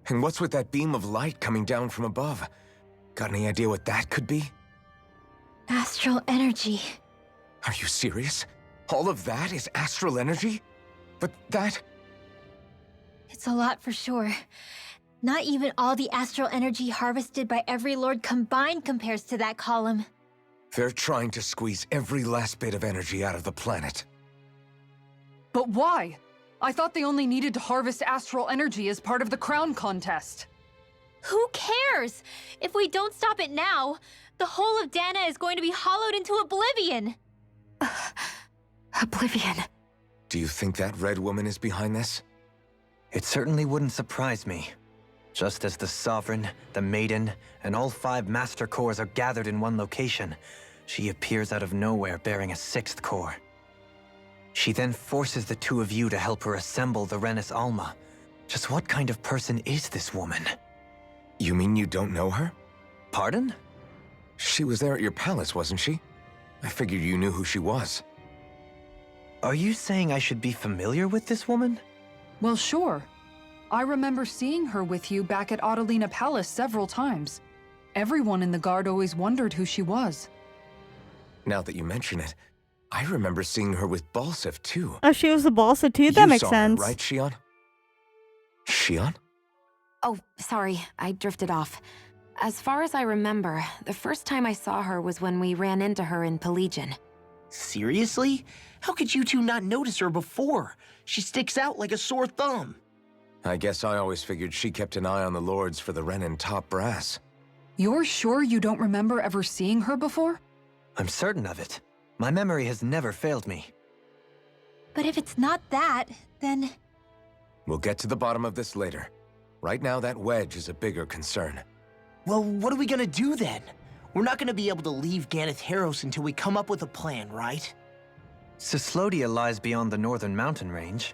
And what's with that beam of light coming down from above? Got any idea what that could be? Astral energy. Are you serious? All of that is astral energy? But that... It's a lot for sure. Not even all the astral energy harvested by every lord combined compares to that column. They're trying to squeeze every last bit of energy out of the planet. But why? I thought they only needed to harvest astral energy as part of the crown contest. Who cares? If we don't stop it now, the whole of Dana is going to be hollowed into oblivion. Oblivion. Do you think that red woman is behind this? It certainly wouldn't surprise me. Just as the Sovereign, the Maiden, and all 5 Master Cores are gathered in one location, she appears out of nowhere bearing a 6th core. She then forces the 2 of you to help her assemble the Renis Alma. Just what kind of person is this woman? You mean you don't know her? Pardon? She was there at your palace, wasn't she? I figured you knew who she was. Are you saying I should be familiar with this woman? Well, sure. I remember seeing her with you back at Adelina Palace several times. Everyone in the guard always wondered who she was. Now that you mention it, I remember seeing her with Balsif, too. Oh, she was the Balsa too? That makes saw sense. Her, right, Shion? Shion? Oh, sorry, I drifted off. As far as I remember, the first time I saw her was when we ran into her in Pelagian. Seriously? How could you two not notice her before? She sticks out like a sore thumb. I guess I always figured she kept an eye on the lords for the Renin top brass. You're sure you don't remember ever seeing her before? I'm certain of it. My memory has never failed me. But if it's not that, then... We'll get to the bottom of this later. Right now, that wedge is a bigger concern. Well, what are we gonna do then? We're not gonna be able to leave Ganath Haros until we come up with a plan, right? Cyslodia lies beyond the northern mountain range.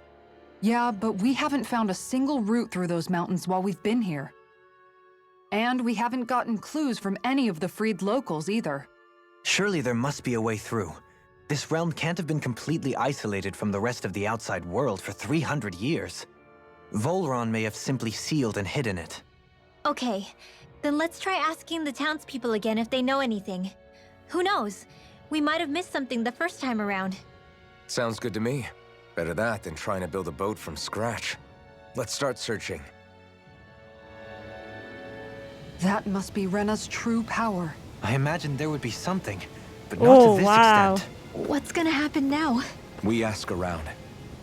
Yeah, but we haven't found a single route through those mountains while we've been here. And we haven't gotten clues from any of the freed locals either. Surely there must be a way through. This realm can't have been completely isolated from the rest of the outside world for 300 years. Volron may have simply sealed and hidden it. Okay, then let's try asking the townspeople again if they know anything. Who knows? We might have missed something the first time around. Sounds good to me. Better that than trying to build a boat from scratch. Let's start searching. That must be Rena's true power. I imagined there would be something, but not to this extent. What's gonna happen now? We ask around.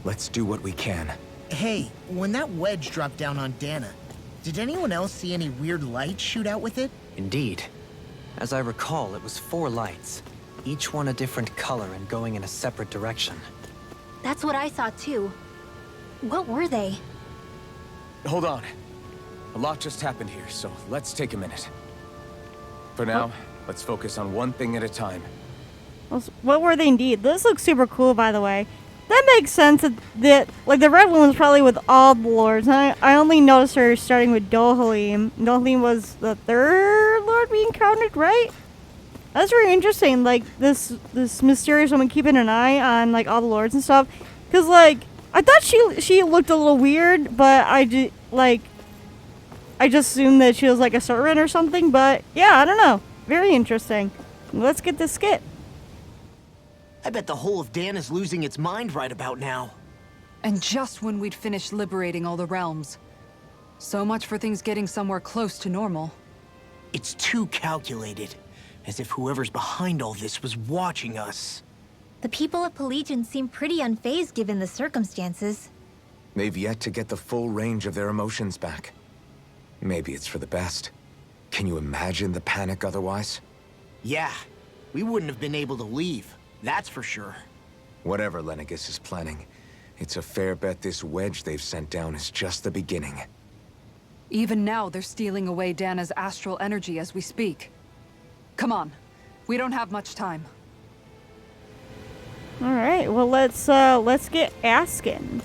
Let's do what we can. Hey, when that wedge dropped down on Dana, did anyone else see any weird lights shoot out with it? Indeed. As I recall, it was 4 lights, each one a different color and going in a separate direction. That's what I saw too. What were they? Hold on. A lot just happened here, so let's take a minute. For now, let's focus on one thing at a time. What were they indeed? This looks super cool, by the way. That makes sense that like, the red one was probably with all the lords. And I only noticed her starting with Dohalim. Dohalim was the 3rd lord we encountered, right? That's very interesting, like, this mysterious woman keeping an eye on, like, all the lords and stuff. Because, like, I thought she looked a little weird, but I just assumed that she was, like, a servant or something. But, yeah, I don't know. Very interesting. Let's get this skit. I bet the whole of Dana's losing its mind right about now. And just when we'd finished liberating all the realms. So much for things getting somewhere close to normal. It's too calculated. As if whoever's behind all this was watching us. The people of Pelagian seem pretty unfazed given the circumstances. They've yet to get the full range of their emotions back. Maybe it's for the best. Can you imagine the panic otherwise? Yeah, we wouldn't have been able to leave, that's for sure. Whatever Lenegis is planning, it's a fair bet this wedge they've sent down is just the beginning. Even now, they're stealing away Dana's astral energy as we speak. Come on. We don't have much time. Alright, well let's get asking.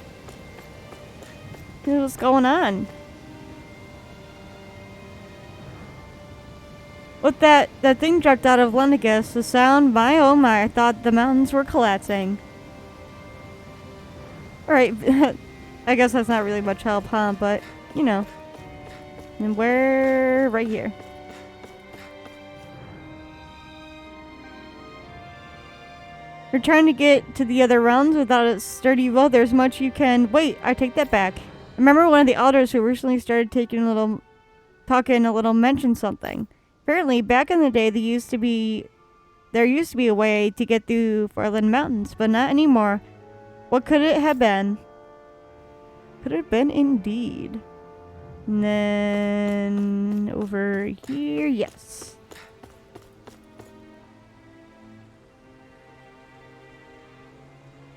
What's going on? With that thing dropped out of Lenegus, the sound, my oh my, I thought the mountains were collapsing. Alright, I guess that's not really much help, huh? But, you know. And we're right here. You're trying to get to the other realms without a sturdy will. There's much you can... Wait, I take that back. I remember one of the elders who recently started talking a little mentioned something. Apparently, back in the day, there used to be a way to get through Farland Mountains, but not anymore. What could it have been? Could it have been indeed? And then over here, yes.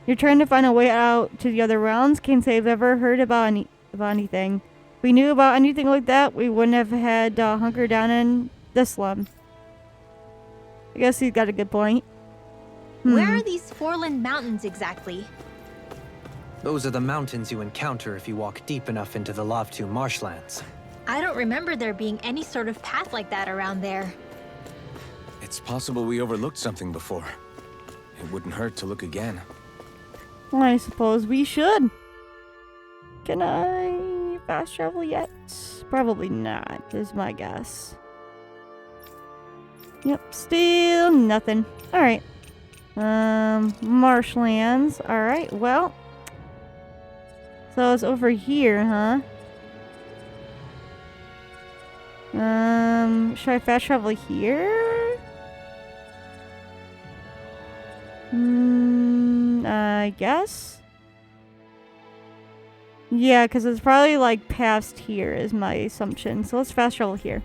You're trying to find a way out to the other realms. Can't say I've ever heard about anything. If we knew about anything like that, we wouldn't have had to hunker down in the slum. I guess he's got a good point. Where are these Forland Mountains exactly? Those are the mountains you encounter if you walk deep enough into the Lavtu marshlands. I don't remember there being any sort of path like that around there. It's possible we overlooked something before. It wouldn't hurt to look again. Well, I suppose we should. Can I fast travel yet? Probably not, is my guess. Yep, still nothing. Alright. Marshlands. Alright, well. So it's over here, huh? Should I fast travel here? I guess? Yeah, because it's probably like past here is my assumption. So let's fast travel here.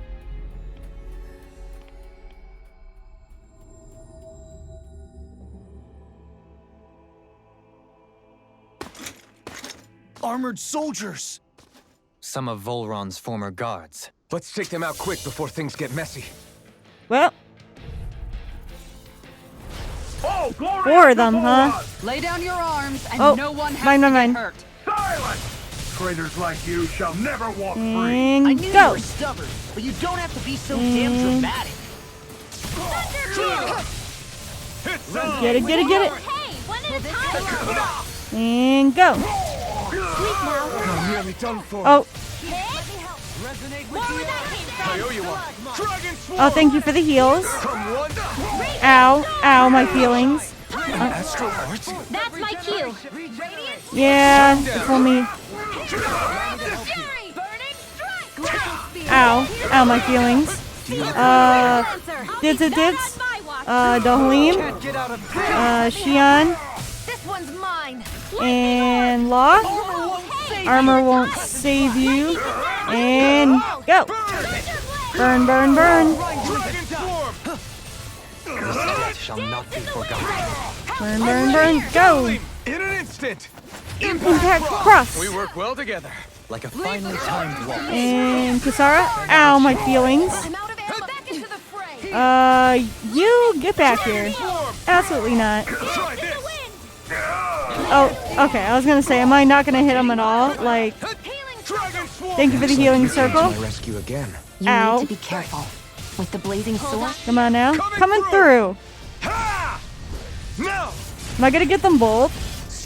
Armored soldiers! Some of Volron's former guards. Let's take them out quick before things get messy. Well. 4 of them, huh? Lay down your arms and Oh, no one has mine. to get hurt. Silence! Traitors like you shall never walk free. And I knew you go. were stubborn, but you don't have to be so damn dramatic. Get it. Hey, one at a time! And go. I'm nearly done for. Oh. More where that came from! I owe you one. Dragon Swarm! Oh, thank you for the heals. Come one. Ow, my feelings. Astral Arts? That's my cue! Yeah, it's only. Ow, my feelings. Dids. Dahlin. Shion. This one's mine. And Law. Armor won't save you. And go. Burn. Dragon Swarm! This shall not be forgotten. Burn. Go. In an instant! Impact cross. We work well together. Like a finely timed walk. And Kisara. Ow, my feelings. I'm out of ammo. Back into the fray. You get back here. Absolutely not. Try this! Oh, okay. I was gonna say, am I not gonna hit him at all? Like, Dragon Swarm! thank you for the healing circle. My rescue again. You Ow. need to be careful. With the blazing sword, Come on now. Coming through. Ha! No! Am I gonna get them both?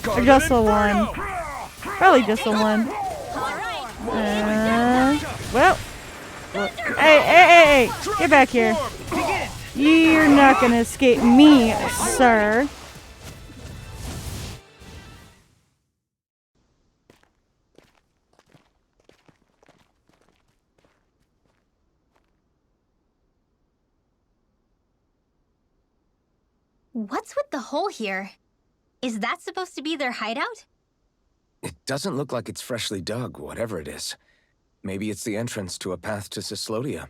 Or just the one? Probably just the one. Well. Hey. Get back here. You're not gonna escape me, sir. What's with the hole here? Is that supposed to be their hideout? It doesn't look like it's freshly dug, whatever it is. Maybe it's the entrance to a path to Cyslodia.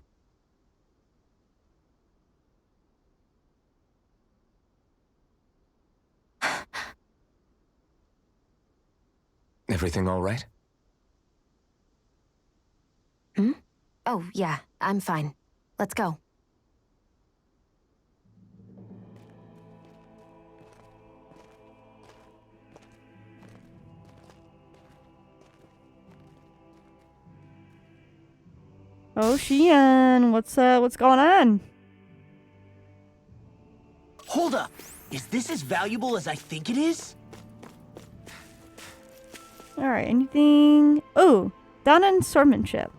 Everything all right? Oh, yeah, I'm fine. Let's go. Oh, Shion, what's going on? Is this as valuable as I think it is? Alright, anything... Oh, Dahnans swordsmanship.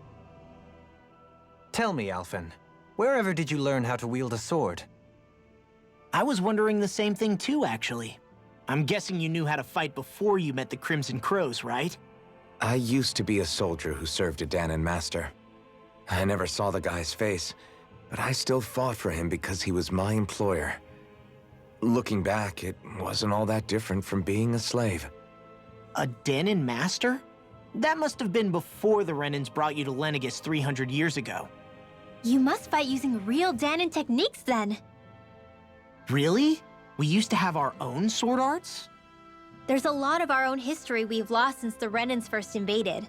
Tell me, Alphen, wherever did you learn how to wield a sword? I was wondering the same thing too, actually. I'm guessing you knew how to fight before you met the Crimson Crows, right? I used to be a soldier who served a Dahnan master. I never saw the guy's face, but I still fought for him because he was my employer. Looking back, it wasn't all that different from being a slave. A Dahnan master? That must have been before the Renans brought you to Lenegis 300 years ago. You must fight using real Dahnan techniques then. Really? We used to have our own sword arts? There's a lot of our own history we've lost since the Renans first invaded.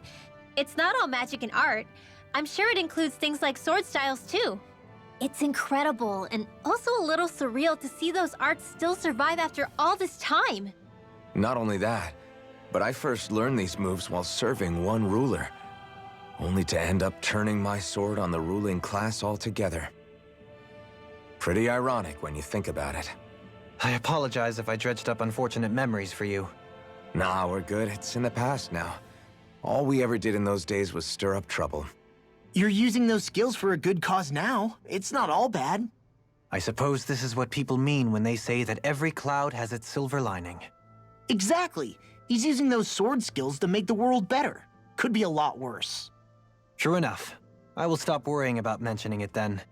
It's not all magic and art. I'm sure it includes things like sword styles too. It's incredible and also a little surreal to see those arts still survive after all this time. Not only that, but I first learned these moves while serving one ruler, only to end up turning my sword on the ruling class altogether. Pretty ironic when you think about it. I apologize if I dredged up unfortunate memories for you. Nah, we're good. It's in the past now. All we ever did in those days was stir up trouble. You're using those skills for a good cause now. It's not all bad. I suppose this is what people mean when they say that every cloud has its silver lining. Exactly. He's using those sword skills to make the world better. Could be a lot worse. True enough. I will stop worrying about mentioning it then.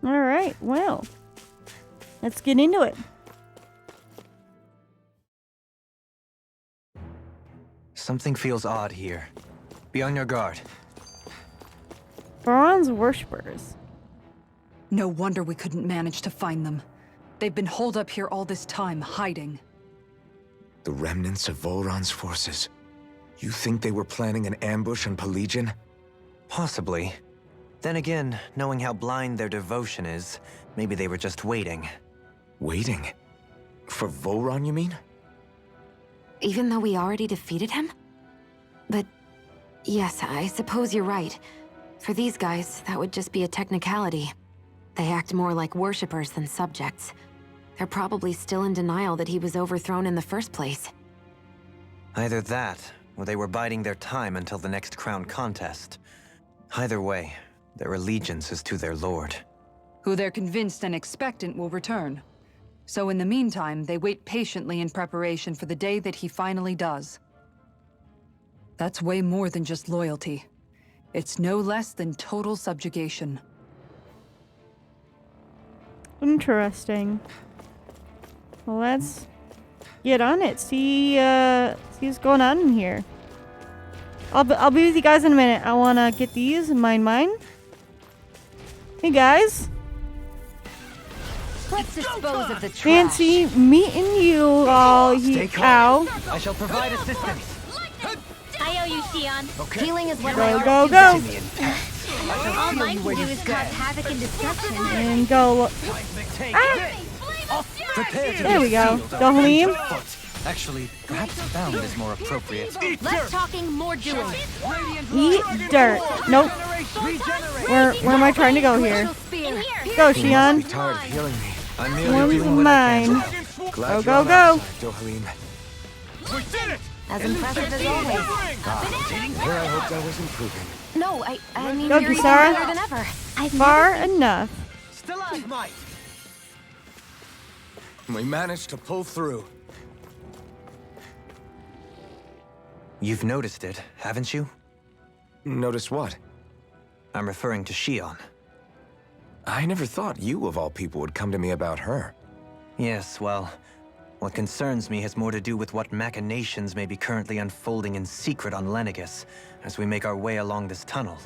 Alright, well. Let's get into it. Something feels odd here. Be on your guard. Vaughran's worshippers. No wonder we couldn't manage to find them. They've been holed up here all this time, hiding. The remnants of Volron's forces. You think they were planning an ambush on Pelegion? Possibly. Then again, knowing how blind their devotion is, maybe they were just waiting. Waiting? For Volron, you mean? Even though we already defeated him? But yes, I suppose you're right. For these guys, that would just be a technicality. They act more like worshippers than subjects. They're probably still in denial that he was overthrown in the first place. Either that, or they were biding their time until the next crown contest. Either way, their allegiance is to their lord. Who they're convinced and expectant will return. So in the meantime, they wait patiently in preparation for the day that he finally does. That's way more than just loyalty. It's no less than total subjugation. Interesting. Well, let's get on it. See what's going on in here. I'll be with you guys in a minute. I want to get these in mine. Hey, guys. Let's dispose of the trash. Fancy meeting you all. Stay calm. Ow. I shall provide assistance. I owe you, Xion. Healing is what Go, go. All mine can do is cause havoc and destruction. And go. Prepare to There be we go. sealed. Dahlim. Actually, perhaps bound is more appropriate. Less talking, more doing. Eat dirt. Nope. Where am I trying to go here? Go, You must be Xion. tired of healing me. I'm merely One's doing what I can. mine. Glad Go, you're on go, our go. side, Dohalim. As impressive as always. Where I hoped I was improving. No, I mean, Go, you're even Kisara. better than ever. Far enough. Stalagmite! We managed to pull through. You've noticed it, haven't you? Notice what? I'm referring to Xion. I never thought you, of all people, would come to me about her. Yes, well, what concerns me has more to do with what machinations may be currently unfolding in secret on Lenegis as we make our way along this tunnel.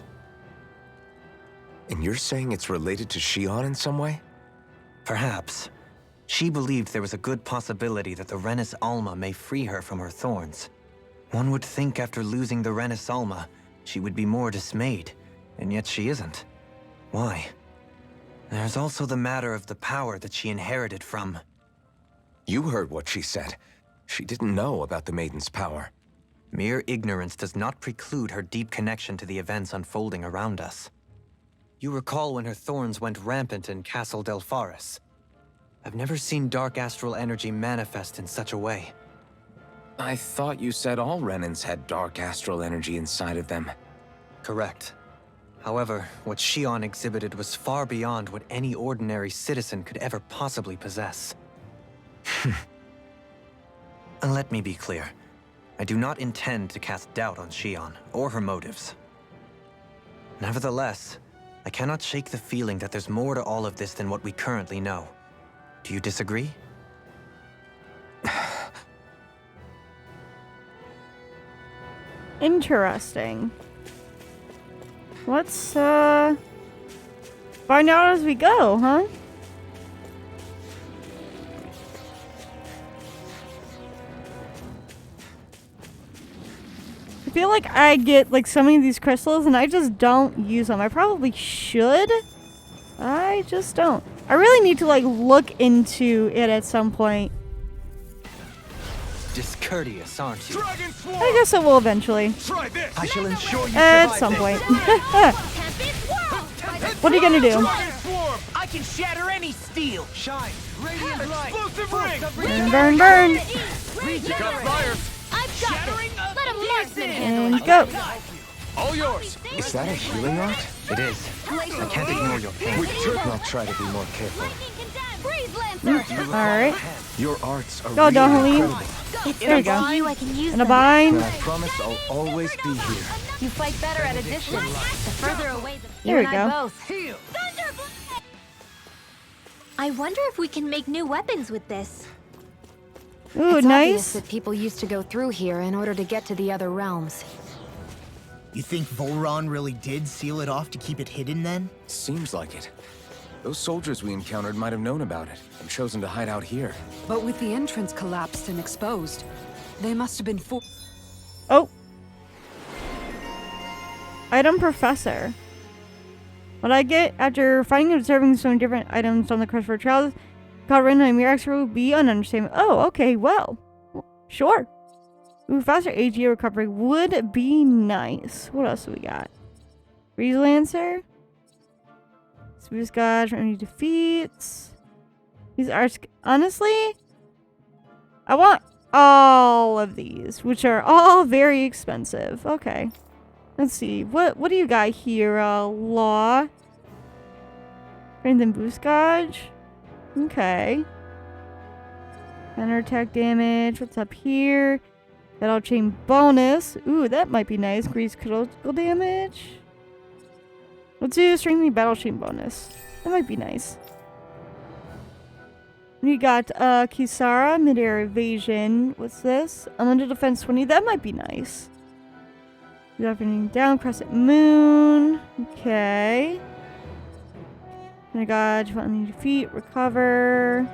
And you're saying it's related to Xion in some way? Perhaps. She believed there was a good possibility that the Renis Alma may free her from her thorns. One would think after losing the Renis Alma, she would be more dismayed, and yet she isn't. Why? There's also the matter of the power that she inherited from. You heard what she said. She didn't know about the Maiden's power. Mere ignorance does not preclude her deep connection to the events unfolding around us. You recall when her thorns went rampant in Castle Delpharis. I've never seen dark astral energy manifest in such a way. I thought you said all Renans had dark astral energy inside of them. Correct. However, what Xion exhibited was far beyond what any ordinary citizen could ever possibly possess. And let me be clear. I do not intend to cast doubt on Xion or her motives. Nevertheless, I cannot shake the feeling that there's more to all of this than what we currently know. Do you disagree? Interesting. Let's find out as we go, huh? I feel like I get like so many of these crystals and I just don't use them. I probably should. I just don't. I really need to like look into it at some point. Discourteous, aren't you? I guess I will eventually. I shall ensure you At some point. What are you gonna do? I can shatter any steel. Shine! Radiant light! Burn, burn, burn. I've got this. Let him marksman And go. All yours! Is that a healing art? It is. I can't ignore your pain. I'll try to be more careful. Alright. Your arts are Go, really Dahnans. incredible. There you go. You, I can use And a them. bind. And I promise I'll always be here. You fight better at a distance. The further away, the There we you and I go. both. I wonder if we can make new weapons with this. Ooh, It's obvious nice. that people used to go through here in order to get to the other realms. You think Volron really did seal it off to keep it hidden then? Seems like it. Those soldiers we encountered might have known about it and chosen to hide out here. But with the entrance collapsed and exposed, they must have been Oh. Item Professor. What I get after finding and observing so many different items on the quest for trials, called random mere expert would be an understatement. Oh, okay, well. Sure. Ooh, faster AG recovery would be nice. What else do we got? Breeze Lancer. Smooth Scotch, enemy defeats. These are, honestly, I want all of these, which are all very expensive. Okay. Let's see. What do you got here? Law. Strength and boost gauge. Okay. Counter attack damage. What's up here? Battle chain bonus. Ooh, that might be nice. Increase critical damage. Let's do strengthening battle chain bonus. That might be nice. We got Kisara, midair evasion. What's this? Unlimited defense 20. That might be nice. Dropping down, crescent moon. Okay. And I got defeat, recover.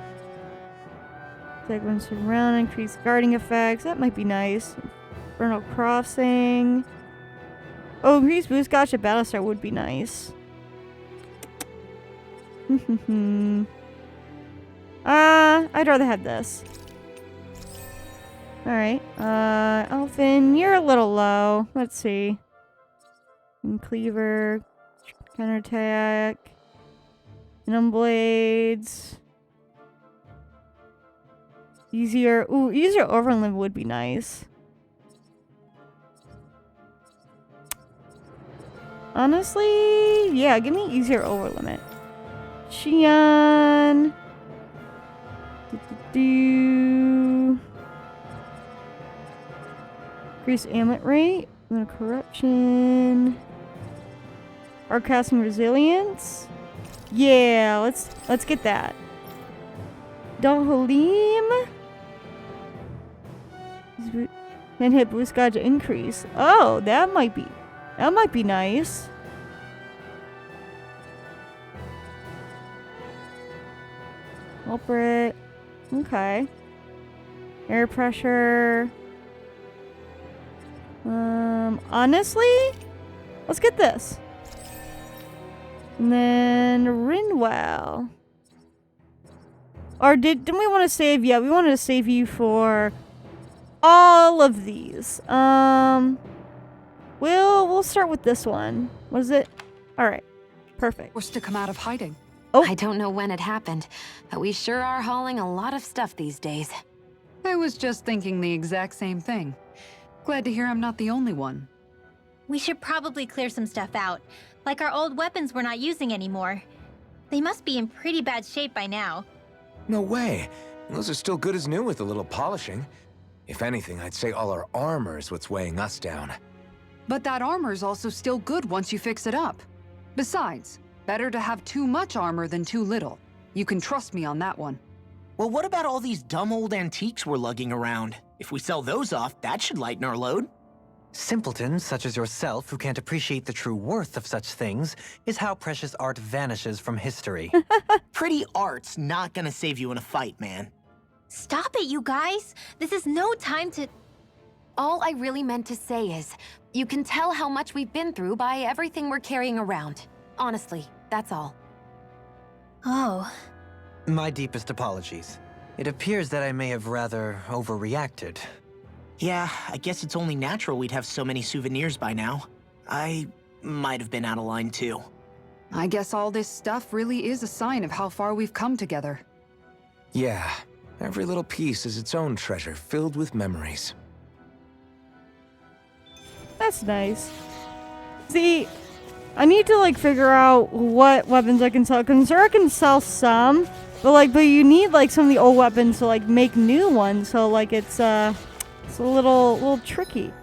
Take one around, increase guarding effects. That might be nice. Infernal crossing. Oh, increase boost gotcha at Battlestar would be nice. I'd rather have this. Alright. Elfin, you're a little low. Let's see. And Cleaver. Counterattack. Venom Blades. Easier overlimit would be nice. Honestly, yeah, give me easier overlimit. Xion. Increase amulet rate. Corruption. Arc casting resilience. Yeah, let's get that. Dalhalim. Then hit boost gauge increase. Oh, that might be nice. Culprit. Okay. Air pressure. Honestly, let's get this. And then Rinwell. Or didn't we want to save? Yeah, we wanted to save you for all of these. We'll start with this one. What is it? All right. Perfect. forced to come out of hiding. Oh. I don't know when it happened, but we sure are hauling a lot of stuff these days. I was just thinking the exact same thing. Glad to hear I'm not the only one. We should probably clear some stuff out, like our old weapons we're not using anymore. They must be in pretty bad shape by now. No way. Those are still good as new with a little polishing. If anything, I'd say all our armor is what's weighing us down. But that armor's also still good once you fix it up. Besides, better to have too much armor than too little. You can trust me on that one. Well, what about all these dumb old antiques we're lugging around? If we sell those off, that should lighten our load. Simpletons such as yourself who can't appreciate the true worth of such things is how precious art vanishes from history. Pretty art's not gonna save you in a fight, man. Stop it, you guys! This is no time to... All I really meant to say is, you can tell how much we've been through by everything we're carrying around. Honestly, that's all. Oh. My deepest apologies. It appears that I may have rather overreacted. Yeah, I guess it's only natural we'd have so many souvenirs by now. I might have been out of line too. I guess all this stuff really is a sign of how far we've come together. Yeah, every little piece is its own treasure filled with memories. That's nice. See, I need to like figure out what weapons I can sell. Cause I'm sure I can sell some, but you need like some of the old weapons to like make new ones. So like it's a little tricky.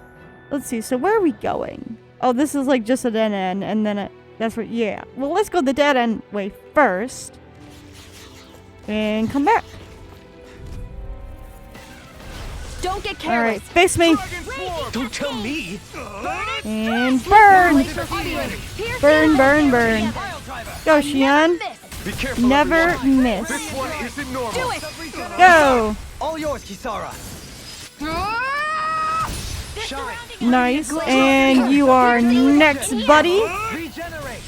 Let's see. So where are we going? Oh, this is like just a dead end, and then that's what. Yeah. Well, let's go the dead end way first, and come back. Don't get All right, careless. face me. Don't tell me! And burn! Burn, burn, burn. Go, Xion. Be careful, Never everyone. miss. This one isn't normal. Go! All yours, Kisara! Shine! Nice. And you are next, buddy. Regenerate!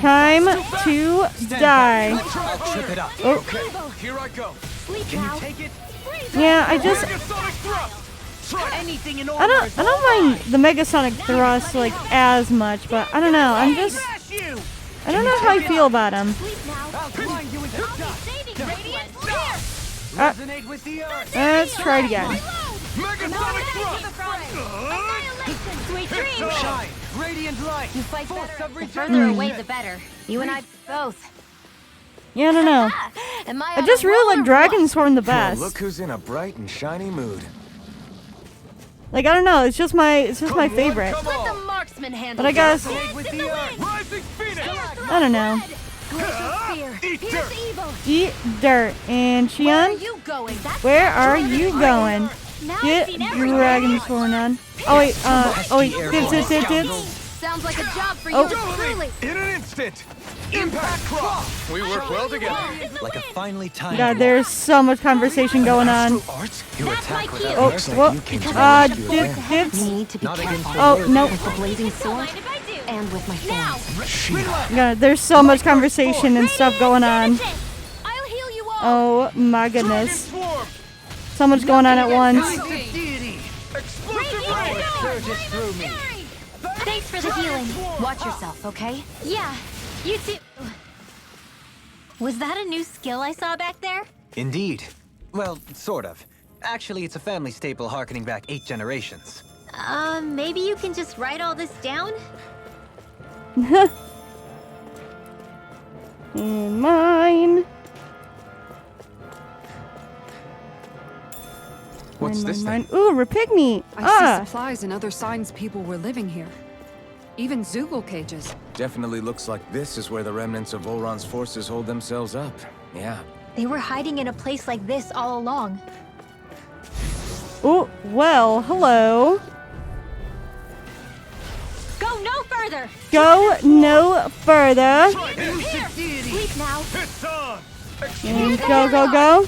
Time to die. I'll trip it up. Oh, Okay, here I go. Can you take it? yeah, I just... Megasonic thrust! Anything in I don't mind the Megasonic Thrust, like, as much, but I don't know. I don't know how I feel about him. I'll blind you into dust! Uh, Resonate with the earth! let's try it again. Megasonic thrust! Sweet dreams! Shine! Radiant light! You fight Force better. of The regeneration! further away, the better. You and I both. Yeah, I don't know. Am I I just really like Dragon's Horn the Well, best. look who's in a bright and shiny mood. Like, I don't know. It's just my favorite. Come Let the on! marksman handle But I guess, Resonate with the earth! Rising Phoenix! I don't know. Eat dirt! Eat dirt. And Where are Xion, you going? where are you going? Get Dragon's Horn on. Oh wait, dibs. Sounds like a job for Oh. you truly. In an instant! Impact crop! We work well together. Like a finely timed God, there's so much conversation going on. Arts? You That's my attack cue. without Oh, Looks like whoa. you came to my rescue again. Dibs. You need to be Not careful against Oh, no. with the blazing sword and with my thorns. God, there's so much conversation and stuff going on. I'll heal you all. Oh my goodness. Swarm! So much going on at once. Deity! Explosive power! surges through me. Thanks for the healing. Watch yourself, okay? Yeah, you too. Was that a new skill I saw back there? Indeed. Well, sort of. Actually, it's a family staple harkening back 8 generations. Maybe you can just write all this down? And mine. What's Mine, this mine, thing? mine. Ooh, Rapigny. I see Ah. supplies and other signs people were living here. Even Zoogle cages. Definitely looks like this is where the remnants of Volron's forces hold themselves up. Yeah. They were hiding in a place like this all along. Oh, well, hello. Go no further! Go no further. Sleep now. It's on! And go.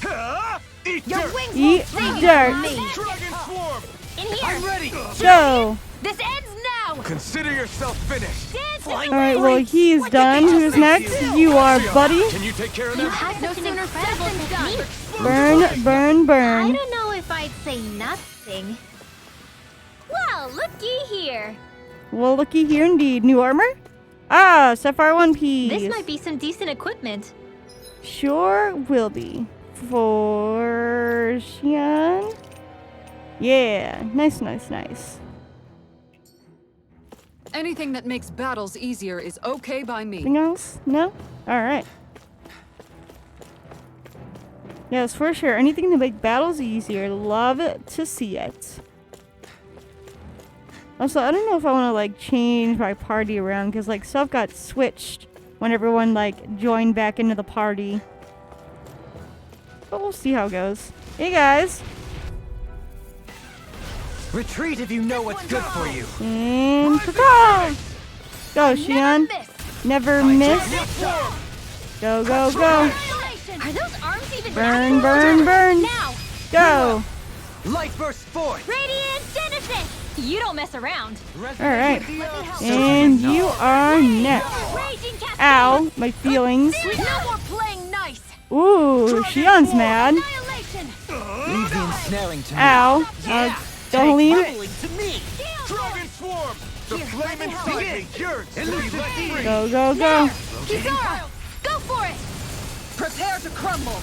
Ha! Eat Your dirt! wings Eat won't save you dirt. from me. Dragon swarm! In here! Ready! Go. This ends now. Consider yourself finished! Dance! Alright, well, he's done. Who's next? You are, buddy. Can you take care of You them? had No such an sooner incredible said than done. technique. Burn, burn, I burn. don't know if I'd say nothing. Well, looky here. Well, looky here indeed. New armor? Ah, Sapphire One Piece. This might be some decent equipment. Sure will be. For Xian. Yeah, nice, nice, nice. Anything that makes battles easier is okay by me. Anything else? No? Alright. Yes, for sure. Anything to make battles easier. Love to see it. Also, I don't know if I want to, like, change my party around, because, like, stuff got switched when everyone, like, joined back into the party. But we'll see how it goes. Hey, guys. Retreat if you know what's good for you. And caw! Go, Xian. Never miss. Go, go, go. Are those arms even Burn, burn, burn. Now! Go. Light burst forth. Radiant Genesis! You don't mess around. Alright. And you are next. Raging Cascade! Ow, my feelings. No more playing nice! Ooh, Xian's mad. Annihilation! Leave the ensnaring to me. Ow. Dohalim. To me! Dragon Swarm! The flaming Begin! yours! Go, go, go. Kisara! Go for it! Prepare to crumble.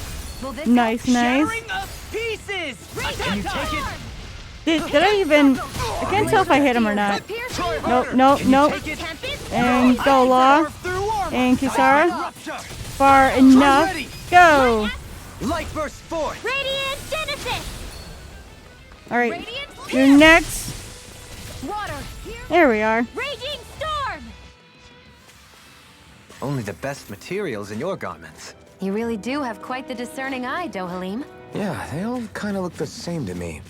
Nice, nice. Shattering of pieces! Can you take it? Did I even... I can't tell if I hit him or not. Nope, nope, nope. And Gola. And Kisara. Far enough. Go. Light burst forth. Radiant Genesis! Alright. You're next. Water! There we are. Raging Storm! Only the best materials in your garments. You really do have quite the discerning eye, Dohalim. Yeah, they all kind of look the same to me.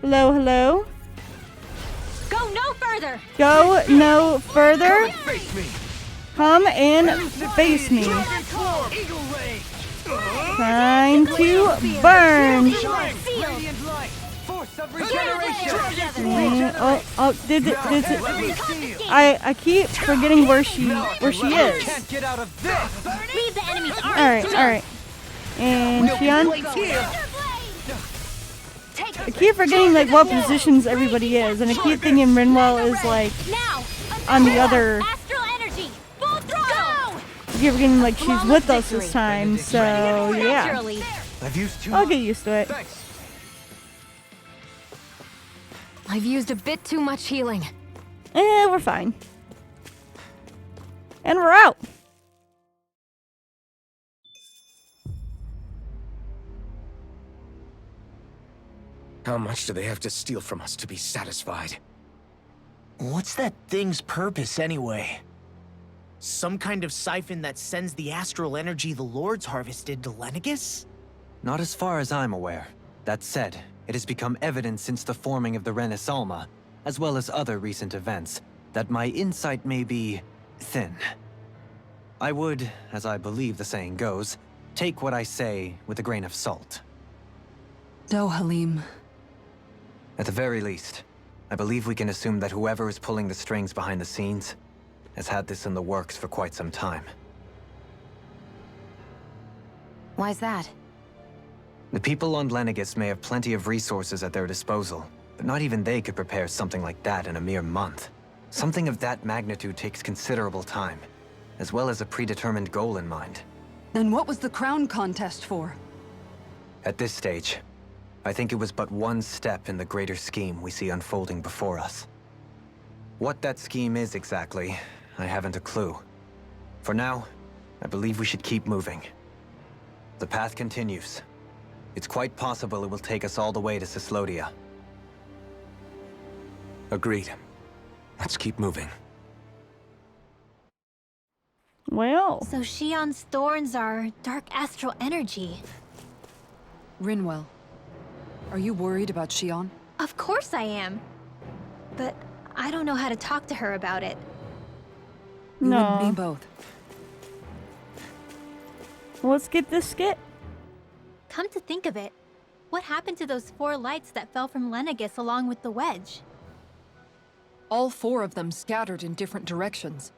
Hello, hello. Go no further! Go no further. Face me! Come and face me. Dragon Swarm! Eagle Ray! Time to burn. Radiant light. Force of regeneration. Did I keep forgetting where she is. Can't get out of this. Leave the enemy's arms! Alright. And Xian, I keep forgetting like what positions everybody is, and I keep thinking Rinwell is like Now! on the other. Astral Energy! Full throttle! I keep forgetting like she's with us this time, so yeah. Naturally. I've used too I'll much. get used to it. Thanks. I've used a bit too much healing. We're fine. And we're out. How much do they have to steal from us to be satisfied? What's that thing's purpose, anyway? Some kind of siphon that sends the astral energy the Lords harvested to Lenegis? Not as far as I'm aware. That said, it has become evident since the forming of the Renaissance, as well as other recent events, that my insight may be thin. I would, as I believe the saying goes, take what I say with a grain of salt. Dohalim. At the very least, I believe we can assume that whoever is pulling the strings behind the scenes has had this in the works for quite some time. Why's that? The people on Lenegis may have plenty of resources at their disposal, but not even they could prepare something like that in a mere month. Something of that magnitude takes considerable time, as well as a predetermined goal in mind. Then what was the crown contest for? At this stage, I think it was but one step in the greater scheme we see unfolding before us. What that scheme is exactly, I haven't a clue. For now, I believe we should keep moving. The path continues. It's quite possible it will take us all the way to Cyslodia. Agreed. Let's keep moving. Well, So Xian's thorns are dark astral energy. Rinwell. Are you worried about Xian? Of course I am. But I don't know how to talk to her about it. You and me no. both. Let's get this skit. Come to think of it, what happened to those 4 lights that fell from Lenegis along with the wedge? All 4 of them scattered in different directions.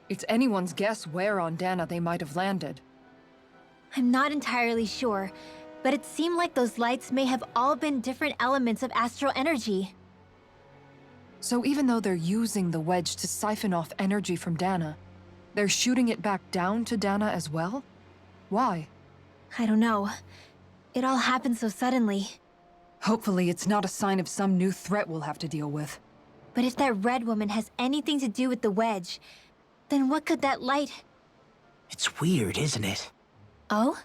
It's anyone's guess where on Dana they might have landed. I'm not entirely sure, but it seemed like those lights may have all been different elements of astral energy. So even though they're using the wedge to siphon off energy from Dana, they're shooting it back down to Dana as well? Why? I don't know. It all happened so suddenly. Hopefully it's not a sign of some new threat we'll have to deal with. But if that red woman has anything to do with the wedge, then what could that light... It's weird, isn't it? Oh?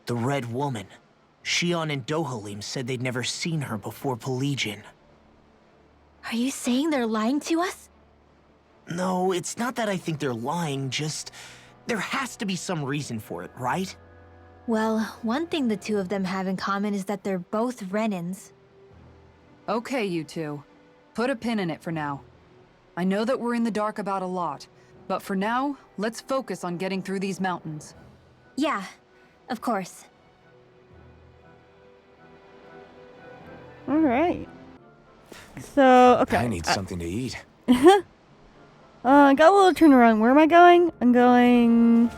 The Red Woman. Shion and Dohalim said they'd never seen her before Pelagian. Are you saying they're lying to us? No, it's not that I think they're lying, just... There has to be some reason for it, right? Well, one thing the two of them have in common is that they're both Renans. Okay, you two. Put a pin in it for now. I know that we're in the dark about a lot, but for now, let's focus on getting through these mountains. Yeah, of course. Alright. So, okay. I need something to eat. I got a little turnaround. Where am I going? I'm going...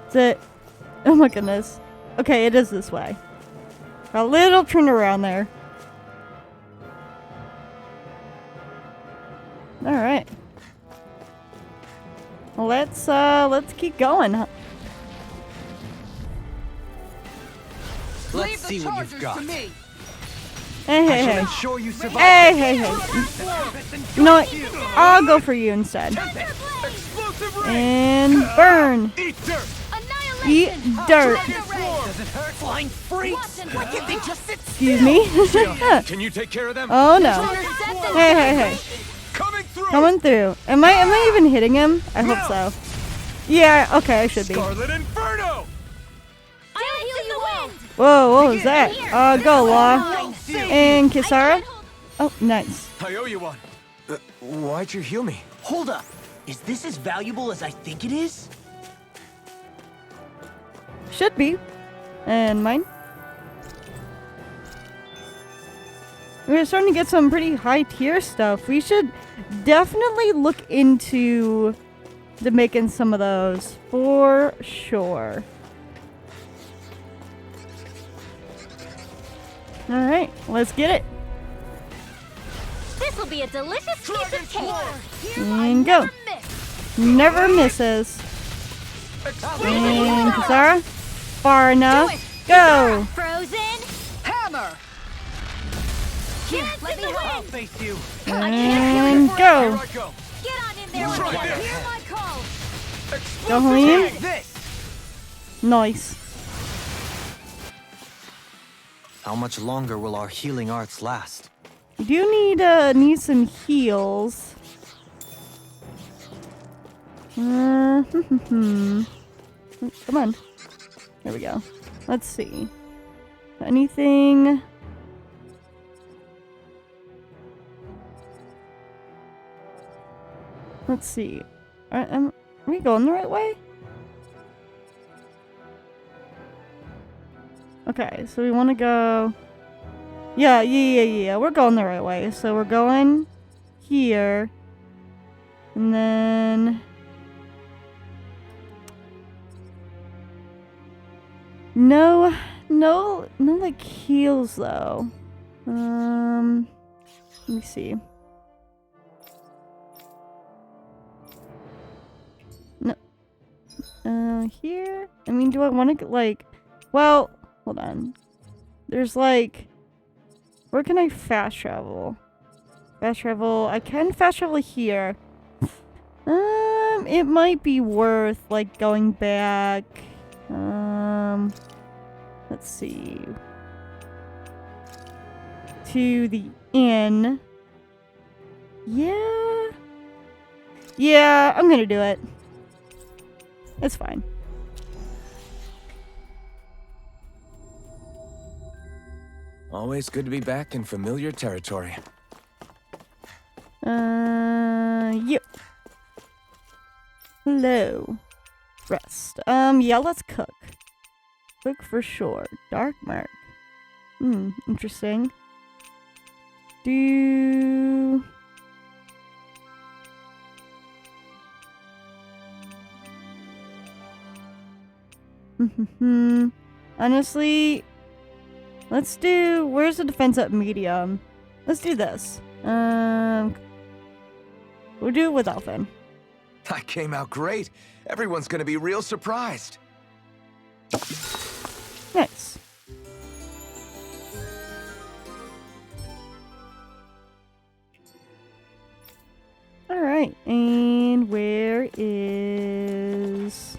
Is it... Oh my goodness. Okay, it is this way. Got a little turnaround there. Alright. Let's keep going. Let's see what you've got. Hey, hey, hey. Ensure you survive. Hey, hey, hey. You know what? I'll go for you instead. And burn. Eat dirt. Does it hurt? Flying freaks! Why can't they just sit Excuse me. Can you take care of them? Oh no. Hey, hey, hey. Coming through! Coming through. Am I even hitting him? I hope so. Yeah, okay, I should be. Whoa, Scarlet Inferno! I'll heal you all! what was that? Go, Law. And Kisara. Oh, nice. I owe you one. Why'd you heal me? Hold up! Is this as valuable as I think it is? Should be. And mine. We're starting to get some pretty high tier stuff. We should definitely look into making some of those for sure. Alright, let's get it. This will be a delicious piece of cake! And go. Never misses. And Kisara. Far enough. Go. Frozen! Hammer! Here, let me I'll win! face you. And go. I go. Get on in there with Try me! this. Hear my call! Go, Helene. This! Nice. How much longer will our healing arts last? We do need some heals. Come on. There we go. Let's see. Anything? Let's see. Are we going the right way? Okay, so we want to go... Yeah. We're going the right way. So we're going here. And then... No, like heals though. Let me see. No. Here? I mean, do I want to like... Well, hold on. There's like... Where can I fast travel? Fast travel... I can fast travel here. It might be worth like going back... Let's see. To the inn. Yeah, I'm gonna do it. It's fine. Always good to be back in familiar territory. Yep. Hello. Rest. Yeah, let's cook. Cook for sure. Dark mark. Interesting. Do... Honestly, let's do... Where's the defense at medium? Let's do this. We'll do it without them. That came out great. Everyone's gonna be real surprised. Nice. Alright, and where is...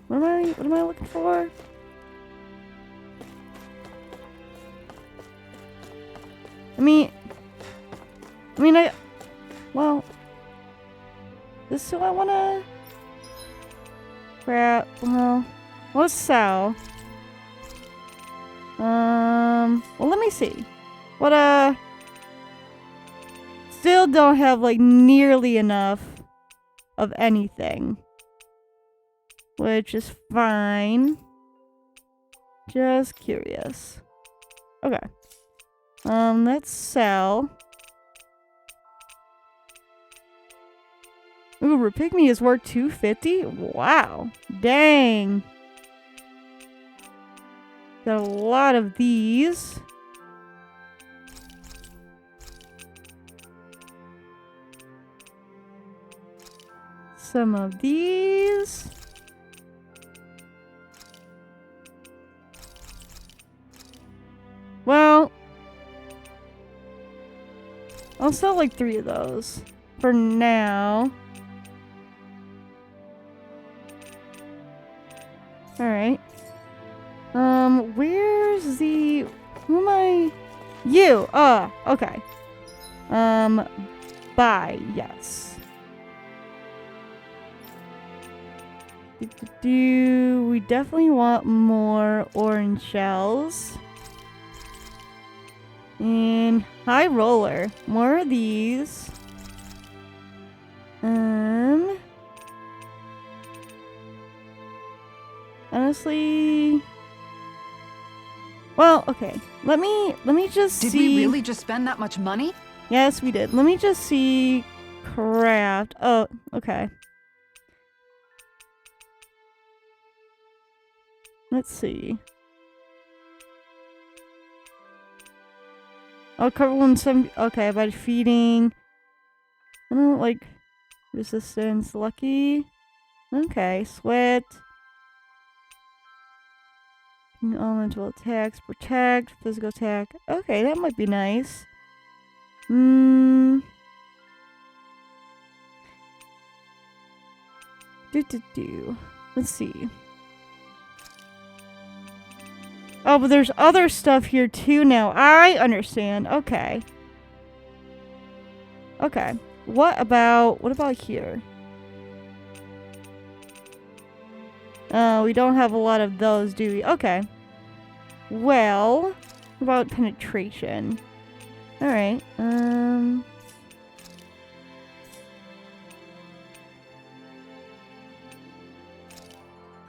What am I looking for? Well, this is who I wanna grab. Well, let's sell. Well, let me see. What, still don't have, like, nearly enough of anything. Which is fine. Just curious. Okay. Let's sell. Ooh, Repigme is worth 250? Wow. Dang. Got a lot of these. Some of these. Well, I'll sell like 3 of those for now. Alright. Where's the... Who am I? You! Okay. Buy, yes. We definitely want more orange shells. And high roller. More of these. Honestly, well, okay. Let me just see. Did we really just spend that much money? Yes, we did. Let me just see. Craft. Oh, okay. Let's see. Oh, cover 170. Okay, by defeating. I don't like resistance. Lucky. Okay, sweat. Elemental attacks, protect, physical attack. Okay, that might be nice. Let's see. Oh, but there's other stuff here too now. I understand. Okay. Okay. What about here? We don't have a lot of those, do we? Okay. Well, what about penetration? Alright,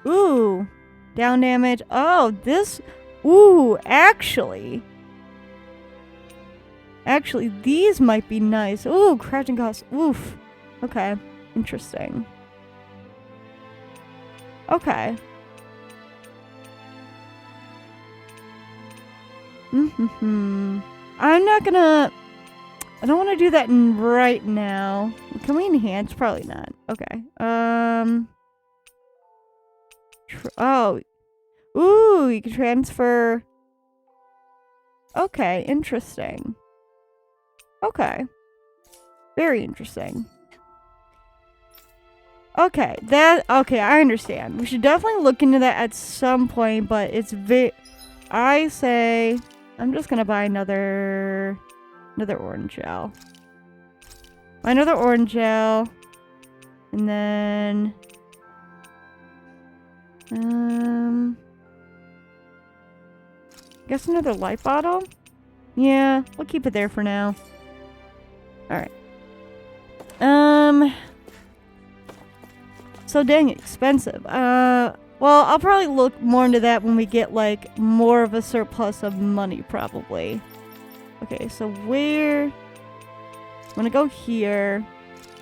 Ooh. Down damage. Oh, this... Ooh, actually, these might be nice. Ooh, crouching cost. Oof. Okay. Interesting. Okay. I'm not gonna... I don't want to do that right now. Can we enhance? Probably not. Okay. Oh. Ooh, you can transfer... Okay, interesting. Okay. Very interesting. Okay, okay, I understand. We should definitely look into that at some point, but it's I say I'm just gonna buy another orange gel. Buy another orange gel. And then guess another light bottle? Yeah, we'll keep it there for now. Alright. So dang expensive. Well, I'll probably look more into that when we get, like, more of a surplus of money, probably. Okay, so where... I'm gonna go here.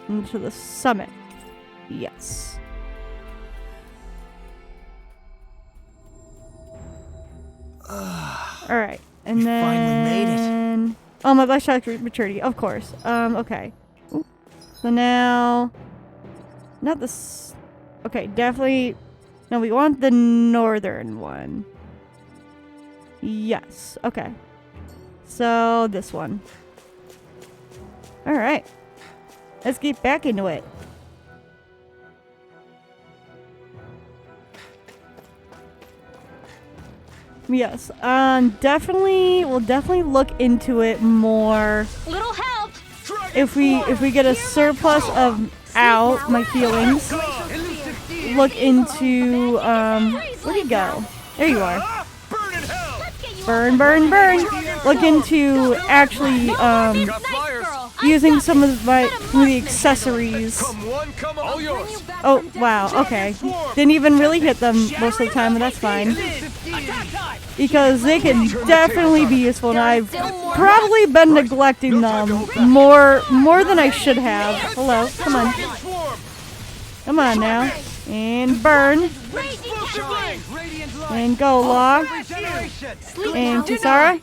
Into the summit. Yes. Alright. And You then... finally made it. Oh, my life shock maturity, of course. Okay. Ooh. So now... Not this... Okay, definitely... No, we want the northern one. Yes, okay. So, this one. Alright. Let's get back into it. Yes, definitely, we'll definitely look into it more Little help! if we get a surplus of my feelings. Look into, where'd he go? There you are. Burn, burn, burn! Look into actually, using some of the accessories. Oh, wow, okay. Didn't even really hit them most of the time, but that's fine. Because they can definitely be useful, and I've probably been neglecting them more than I should have. Hello, come on. Come on now. And burn. And go, Law. And Kisara.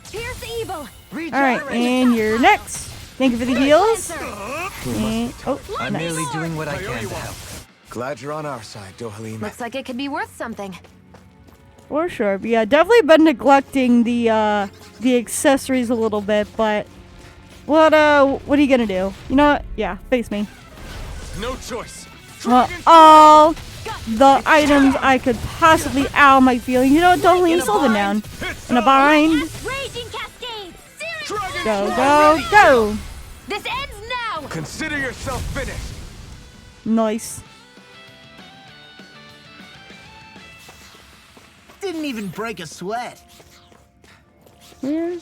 Alright, and you're next. Thank you for the heals. And, oh, I'm nice. merely doing what I can to help. Glad you're on our side, Dohalim. Looks like it could be worth something. For sure. But yeah, definitely been neglecting the accessories a little bit, but what are you gonna do? You know what? Yeah, face me. No choice. Well, all the items I could possibly my feelings. You know what? Don't leave Sylvan down. In a bind. Raging cascade! Go, go, go! This ends now! Consider yourself finished. Nice. Didn't even break a sweat. Where?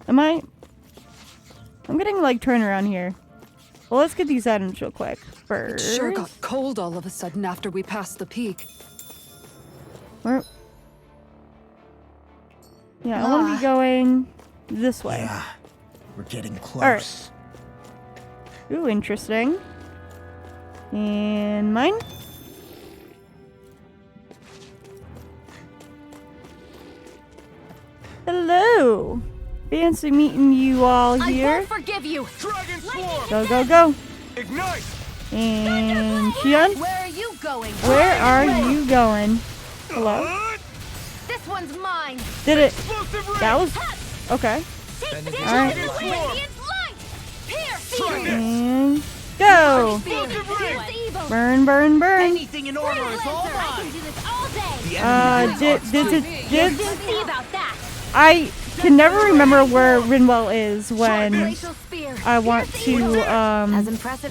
Am I? I'm getting like turned around here. Well, let's get these items real quick. First. It sure got cold all of a sudden after we passed the peak. Where? Yeah, I want to be going this way. Yeah, we're getting close. Alright. Ooh, interesting. And mine? Hello! Fancy meeting you all I here. won't forgive you! Dragon Swarm! Go, go, go! Ignite! And Shion, Where are you going? where are you going? Hello? This one's mine! Did it? Explosive ring! That was... Okay. Alright. And... Go! Burn, burn, burn! Anything in order is all mine. I can never remember where Rinwell is when I want to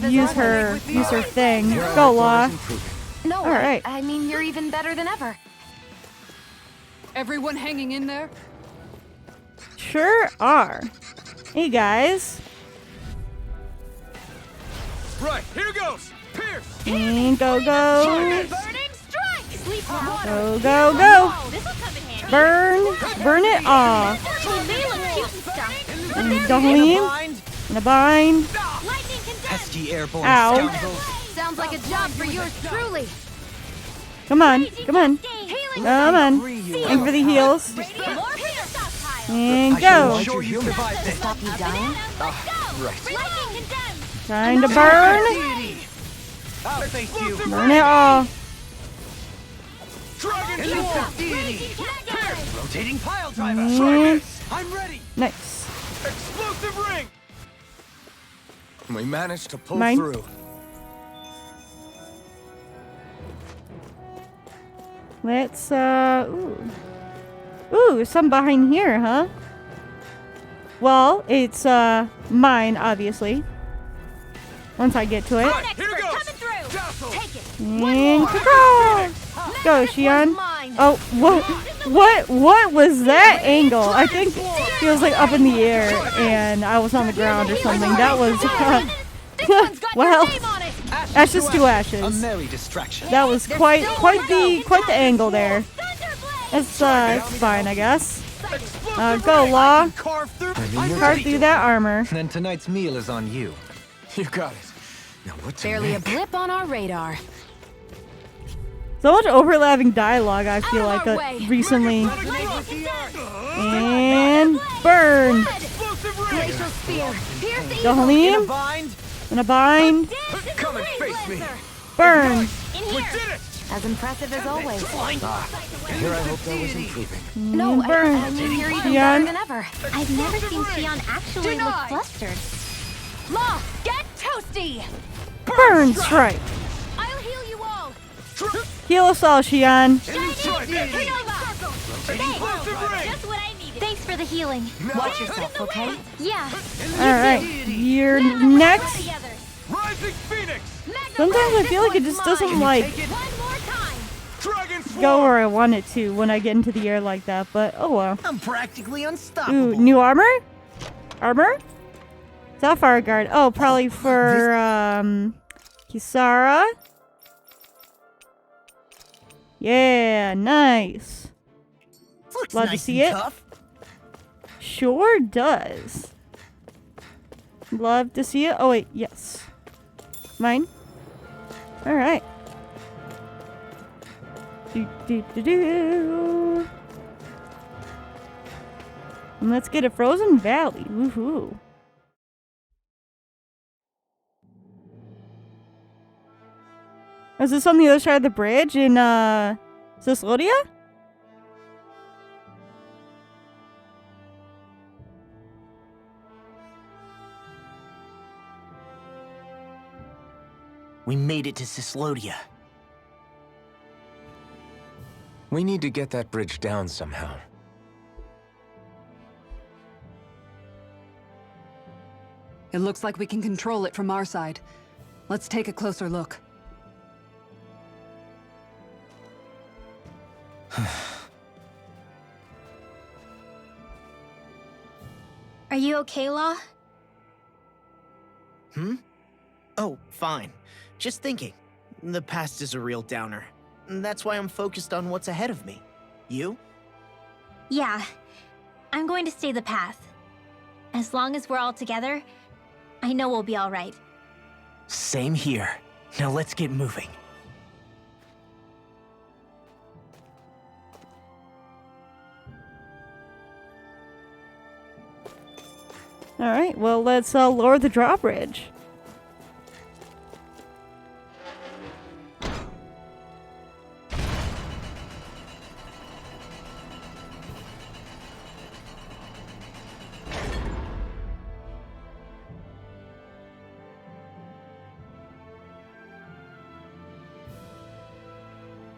use her thing. Go, Law. No, All right. I mean, you're even better than ever. Everyone hanging in there? Sure are. Hey guys. Right, here goes! Pierce! And go, go. Burning strike! Sleep Go, go, go. This'll come in handy. Burn it off. They may look cute and stuff, but And they're don't in leave. In a bind. lightning condensed. Pesky airborne Ow. scoundrels. Sounds like a job for yours truly. Come on. Come on. Healing Come on. Thank for the heals. more here stockpile. And I go. should sure you survived this. Stop you dying? Lightning condensed. Trying to burn. Oh, thank you. Burn it all. Dragon Swarm! Rotating pile driver. And I'm ready. nice. Explosive ring! We managed to pull Mine. through. Let's Ooh, some behind here, huh? Well, it's mine, obviously. Once I get to it. Right, here goes! Coming through. Dazzle! Take it. And caw! Go, Shion. Oh, what was that angle? I think he was like up in the air and I was on the ground or something. That was well, ashes to A ashes. merry distraction. That was quite the angle there. It's fine, I guess. Go, Law. Carve through. Carve through that armor. Then tonight's meal is on you. You got it. Now what to Barely a make? blip on our radar. So much overlapping dialogue, I feel like, recently. And burn! Glacial spear. Go, Helene. In a bind. Come and face me. Burn! In here. As impressive as always. Here I hope that was improving. No, burn. I mean, you're even Xian. better than ever. I've never seen Xian actually look flustered. Law, get toasty! Burn strike! I'll heal you all. Heal us all, Xian. Just what I needed. Thanks for the healing. Watch yourself, okay? Yeah. Alright, you're next. Together. Rising Phoenix! Sometimes I feel like it just doesn't, like, One more time. Dragon Swarm! go where I want it to when I get into the air like that, but oh well. I'm practically unstoppable. Ooh, new armor? Armor? Sapphire Guard. Oh, probably for, Kisara. Yeah, nice. Looks Love to nice see and it. tough. Sure does. Love to see it. Oh, wait, yes. Mine? Alright. Do. And let's get a Frozen Valley. Woohoo. Is this on the other side of the bridge in, Cislodia? We made it to Cislodia. We need to get that bridge down somehow. It looks like we can control it from our side. Let's take a closer look. Are you okay, Law? Oh, fine. Just thinking. The past is a real downer. That's why I'm focused on what's ahead of me. You? Yeah. I'm going to stay the path. As long as we're all together, I know we'll be all right. Same here. Now let's get moving. Alright, well, let's lower the drawbridge.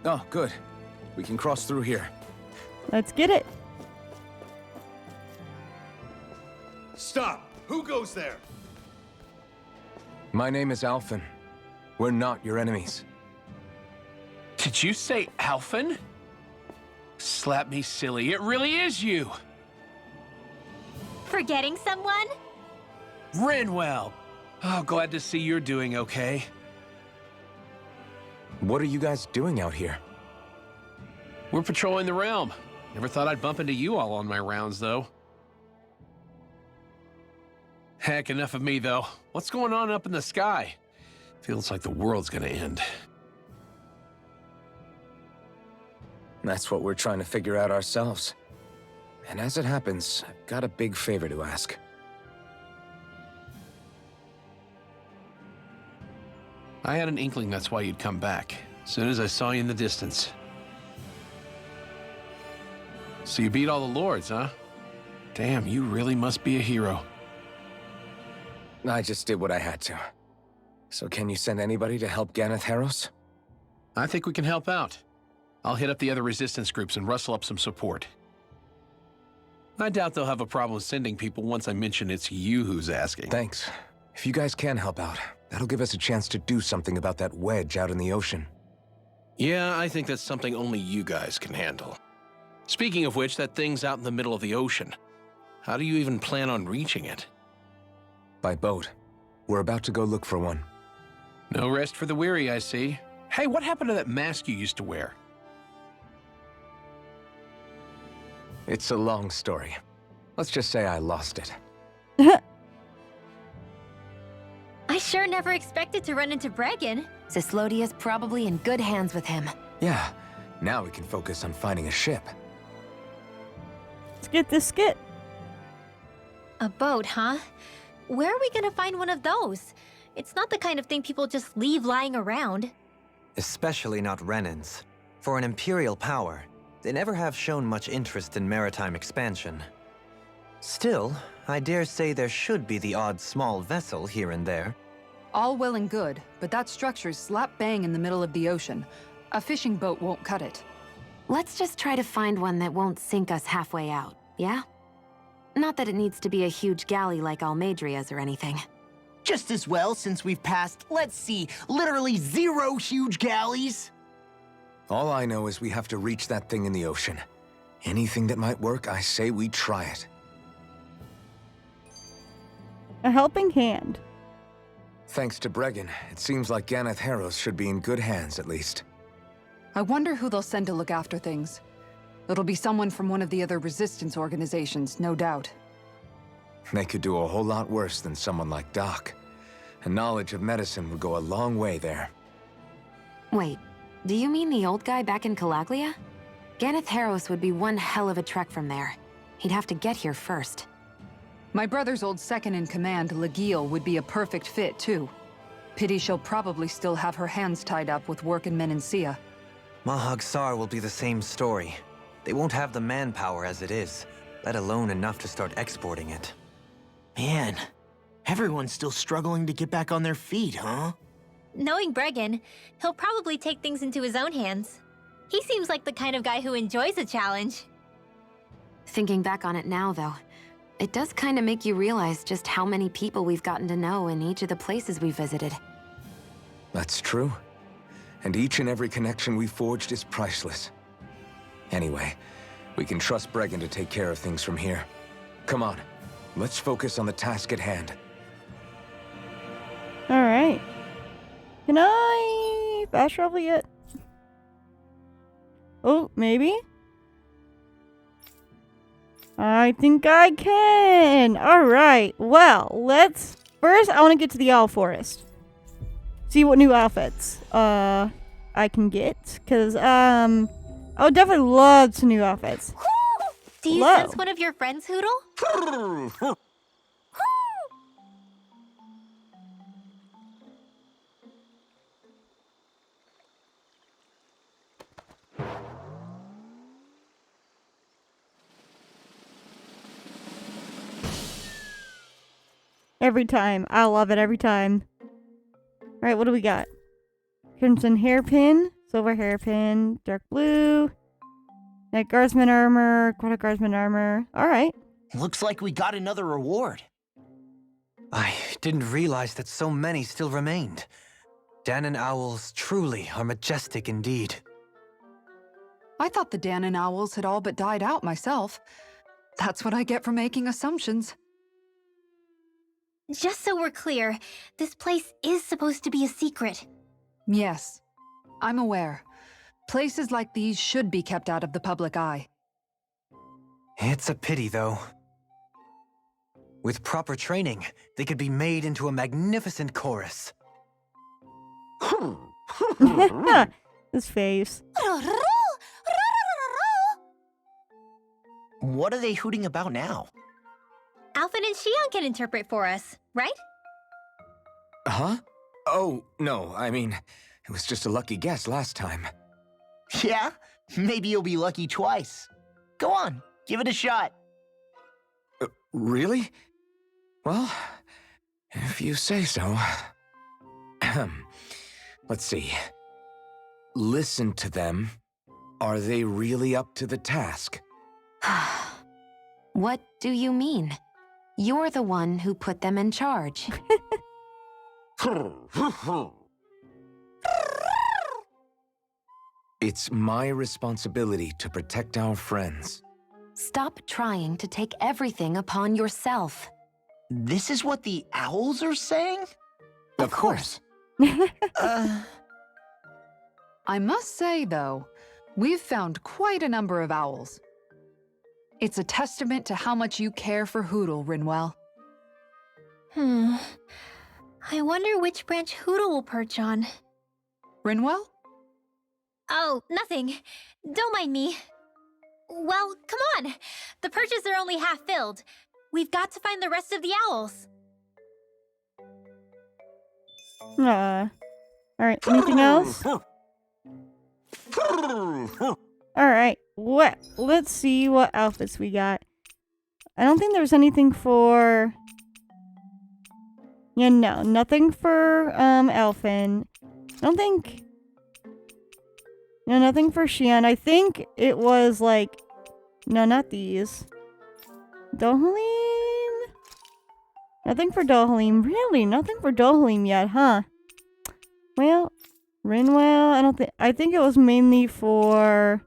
Oh, good. We can cross through here. Let's get it. Stop! Who goes there? My name is Alphen. We're not your enemies. Did you say Alphen? Slap me silly, it really is you! Forgetting someone? Renwell! Oh, glad to see you're doing okay. What are you guys doing out here? We're patrolling the realm. Never thought I'd bump into you all on my rounds, though. Heck, enough of me, though. What's going on up in the sky? Feels like the world's gonna end. That's what we're trying to figure out ourselves. And as it happens, I've got a big favor to ask. I had an inkling that's why you'd come back, as soon as I saw you in the distance. So you beat all the lords, huh? Damn, you really must be a hero. I just did what I had to. So can you send anybody to help Ganath Haros? I think we can help out. I'll hit up the other resistance groups and rustle up some support. I doubt they'll have a problem sending people once I mention it's you who's asking. Thanks. If you guys can help out, that'll give us a chance to do something about that wedge out in the ocean. Yeah, I think that's something only you guys can handle. Speaking of which, that thing's out in the middle of the ocean. How do you even plan on reaching it? By boat. We're about to go look for one. No rest for the weary, I see. Hey, what happened to that mask you used to wear? It's a long story. Let's just say I lost it. I sure never expected to run into Bregan. Cislodia's probably in good hands with him. Yeah, now we can focus on finding a ship. Let's get this skit. A boat, huh? Where are we gonna find one of those? It's not the kind of thing people just leave lying around. Especially not Renans. For an Imperial power, they never have shown much interest in maritime expansion. Still, I dare say there should be the odd small vessel here and there. All well and good, but that structure's slap bang in the middle of the ocean. A fishing boat won't cut it. Let's just try to find one that won't sink us halfway out, yeah? Not that it needs to be a huge galley like Almadria's or anything. Just as well, since we've passed, let's see, literally 0 huge galleys. All I know is we have to reach that thing in the ocean. Anything that might work, I say we try it. A helping hand. Thanks to Bregan, it seems like Ganath Haros should be in good hands, at least. I wonder who they'll send to look after things. It'll be someone from one of the other resistance organizations, no doubt. They could do a whole lot worse than someone like Doc. A knowledge of medicine would go a long way there. Wait, do you mean the old guy back in Calaglia? Ganath Haros would be one hell of a trek from there. He'd have to get here first. My brother's old second-in-command, Legil, would be a perfect fit, too. Pity she'll probably still have her hands tied up with work in Menancia. Mahag Sar will be the same story. They won't have the manpower as it is, let alone enough to start exporting it. Man, everyone's still struggling to get back on their feet, huh? Knowing Bregan, he'll probably take things into his own hands. He seems like the kind of guy who enjoys a challenge. Thinking back on it now, though, it does kind of make you realize just how many people we've gotten to know in each of the places we visited. That's true. And each and every connection we forged is priceless. Anyway, we can trust Bregan to take care of things from here. Come on, let's focus on the task at hand. Alright. Can I fast travel yet? Oh, maybe? I think I can! Alright, well, let's... First, I want to get to the Owl Forest. See what new outfits, I can get. Because, I would definitely love some new outfits. Do you Hello. sense one of your friends, Hoodle? Every time. I love it every time. Alright, what do we got? Crimson hairpin, silver hairpin, dark blue, Night Guardsman armor, Quarter Guardsman armor. Alright. Looks like we got another reward. I didn't realize that so many still remained. Dahnan owls truly are majestic indeed. I thought the Dahnan owls had all but died out myself. That's what I get for making assumptions. Just so we're clear, this place is supposed to be a secret. Yes, I'm aware. Places like these should be kept out of the public eye. It's a pity, though. With proper training, they could be made into a magnificent chorus. His face. What are they hooting about now? Alfred and Shion can interpret for us, right? Huh? Oh, no, I mean, it was just a lucky guess last time. Yeah? Maybe you'll be lucky twice. Go on, give it a shot. Really? Well, if you say so. Let's see. Listen to them. Are they really up to the task? What do you mean? You're the one who put them in charge. It's my responsibility to protect our friends. Stop trying to take everything upon yourself. This is what the owls are saying? Of course. I must say, though, we've found quite a number of owls. It's a testament to how much you care for Hoodle, Rinwell. I wonder which branch Hoodle will perch on. Rinwell? Oh, nothing. Don't mind me. Well, come on. The perches are only half filled. We've got to find the rest of the owls. Alright, anything else? Alright, let's see what outfits we got. I don't think there's anything for... Yeah, no, nothing for, Elfin. I don't think... No, nothing for Xian. I think it was, like... No, not these. Dohalim? Nothing for Dohalim. Really? Nothing for Dohalim yet, huh? Well, Rinwell, I think it was mainly for...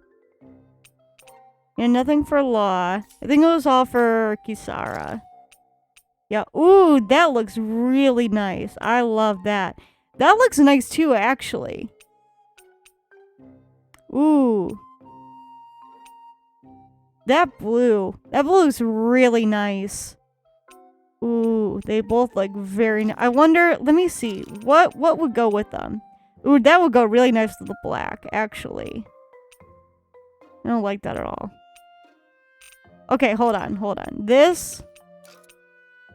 Yeah, nothing for Law. I think it was all for Kisara. Yeah, ooh, that looks really nice. I love that. That looks nice too, actually. Ooh. That blue's really nice. Ooh, they both look very nice. I wonder, let me see, what would go with them? Ooh, that would go really nice with the black, actually. I don't like that at all. Okay, hold on.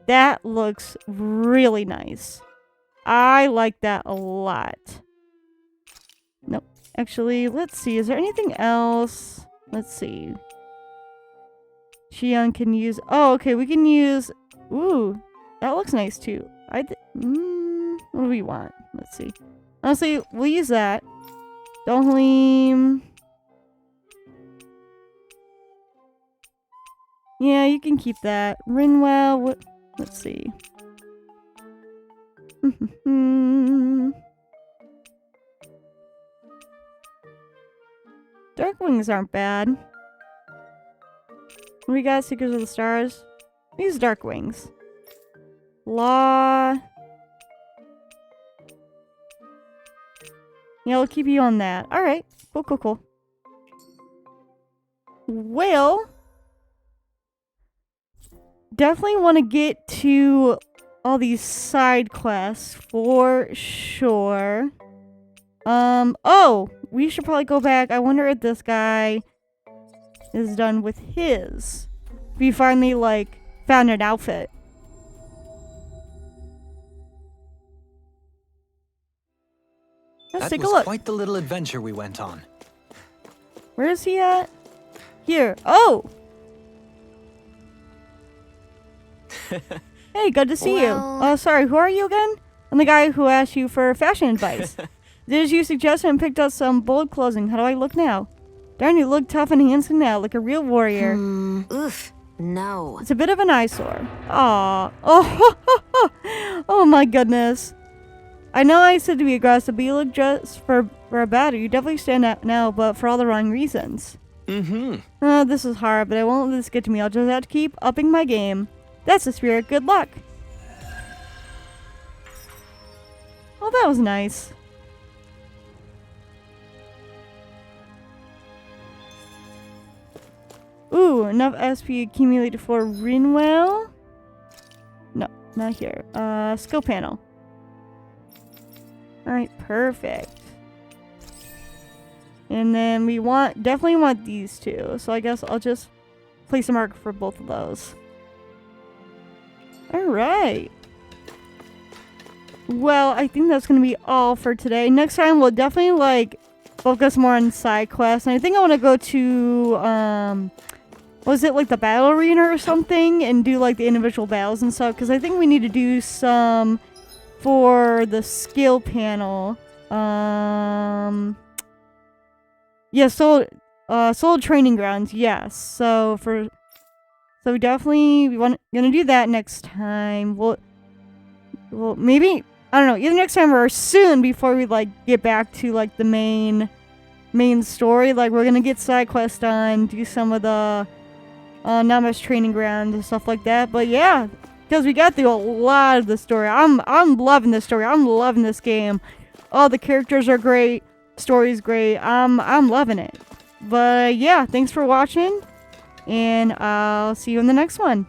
That looks really nice. I like that a lot. Nope. Actually, let's see. Is there anything else? Let's see. Xian can use... Oh, okay. We can use... Ooh. That looks nice, too. What do we want? Let's see. Honestly, we'll use that. Dohalim... Yeah, you can keep that. Rinwell, let's see. Dark Wings aren't bad. We got Seekers of the Stars. These Dark Wings. Law. Yeah, I'll keep you on that. Alright. Cool. Well... Definitely want to get to all these side quests for sure. Oh, we should probably go back. I wonder if this guy is done with his. If he finally, like, found an outfit. Let's take a look. That was quite the little adventure we went on. Where is he at? Here. Oh! Hey, good to see you. Sorry, who are you again? I'm the guy who asked you for fashion advice. Did you suggest and picked out some bold clothing? How do I look now? Darn, you look tough and handsome now, like a real warrior. Oof. No. It's a bit of an eyesore. Aww. Oh my goodness. I know I said to be aggressive, but you look just for a battle. You definitely stand out now, but for all the wrong reasons. This is hard, but I won't let this get to me. I'll just have to keep upping my game. That's the spirit. Good luck. Oh, that was nice. Ooh, enough SP accumulated for Rinwell. No, not here. Skill panel. Alright, perfect. And then we definitely want these two. So I guess I'll just place a mark for both of those. Alright. Well, I think that's going to be all for today. Next time, we'll definitely, like, focus more on side quests. And I think I want to go to, was it, like, the battle arena or something? And do, like, the individual battles and stuff. Because I think we need to do some for the skill panel. Yeah, Soul Training Grounds, yes. So definitely gonna do that next time. We'll maybe, I don't know, either next time or soon before we like get back to like the main story. Like we're gonna get side quests done, do some of the Namas Training Grounds and stuff like that. But yeah, because we got through a lot of the story. I'm loving this story. I'm loving this game. Oh, the characters are great. Story's great. I'm loving it. But yeah, thanks for watching. And I'll see you in the next one.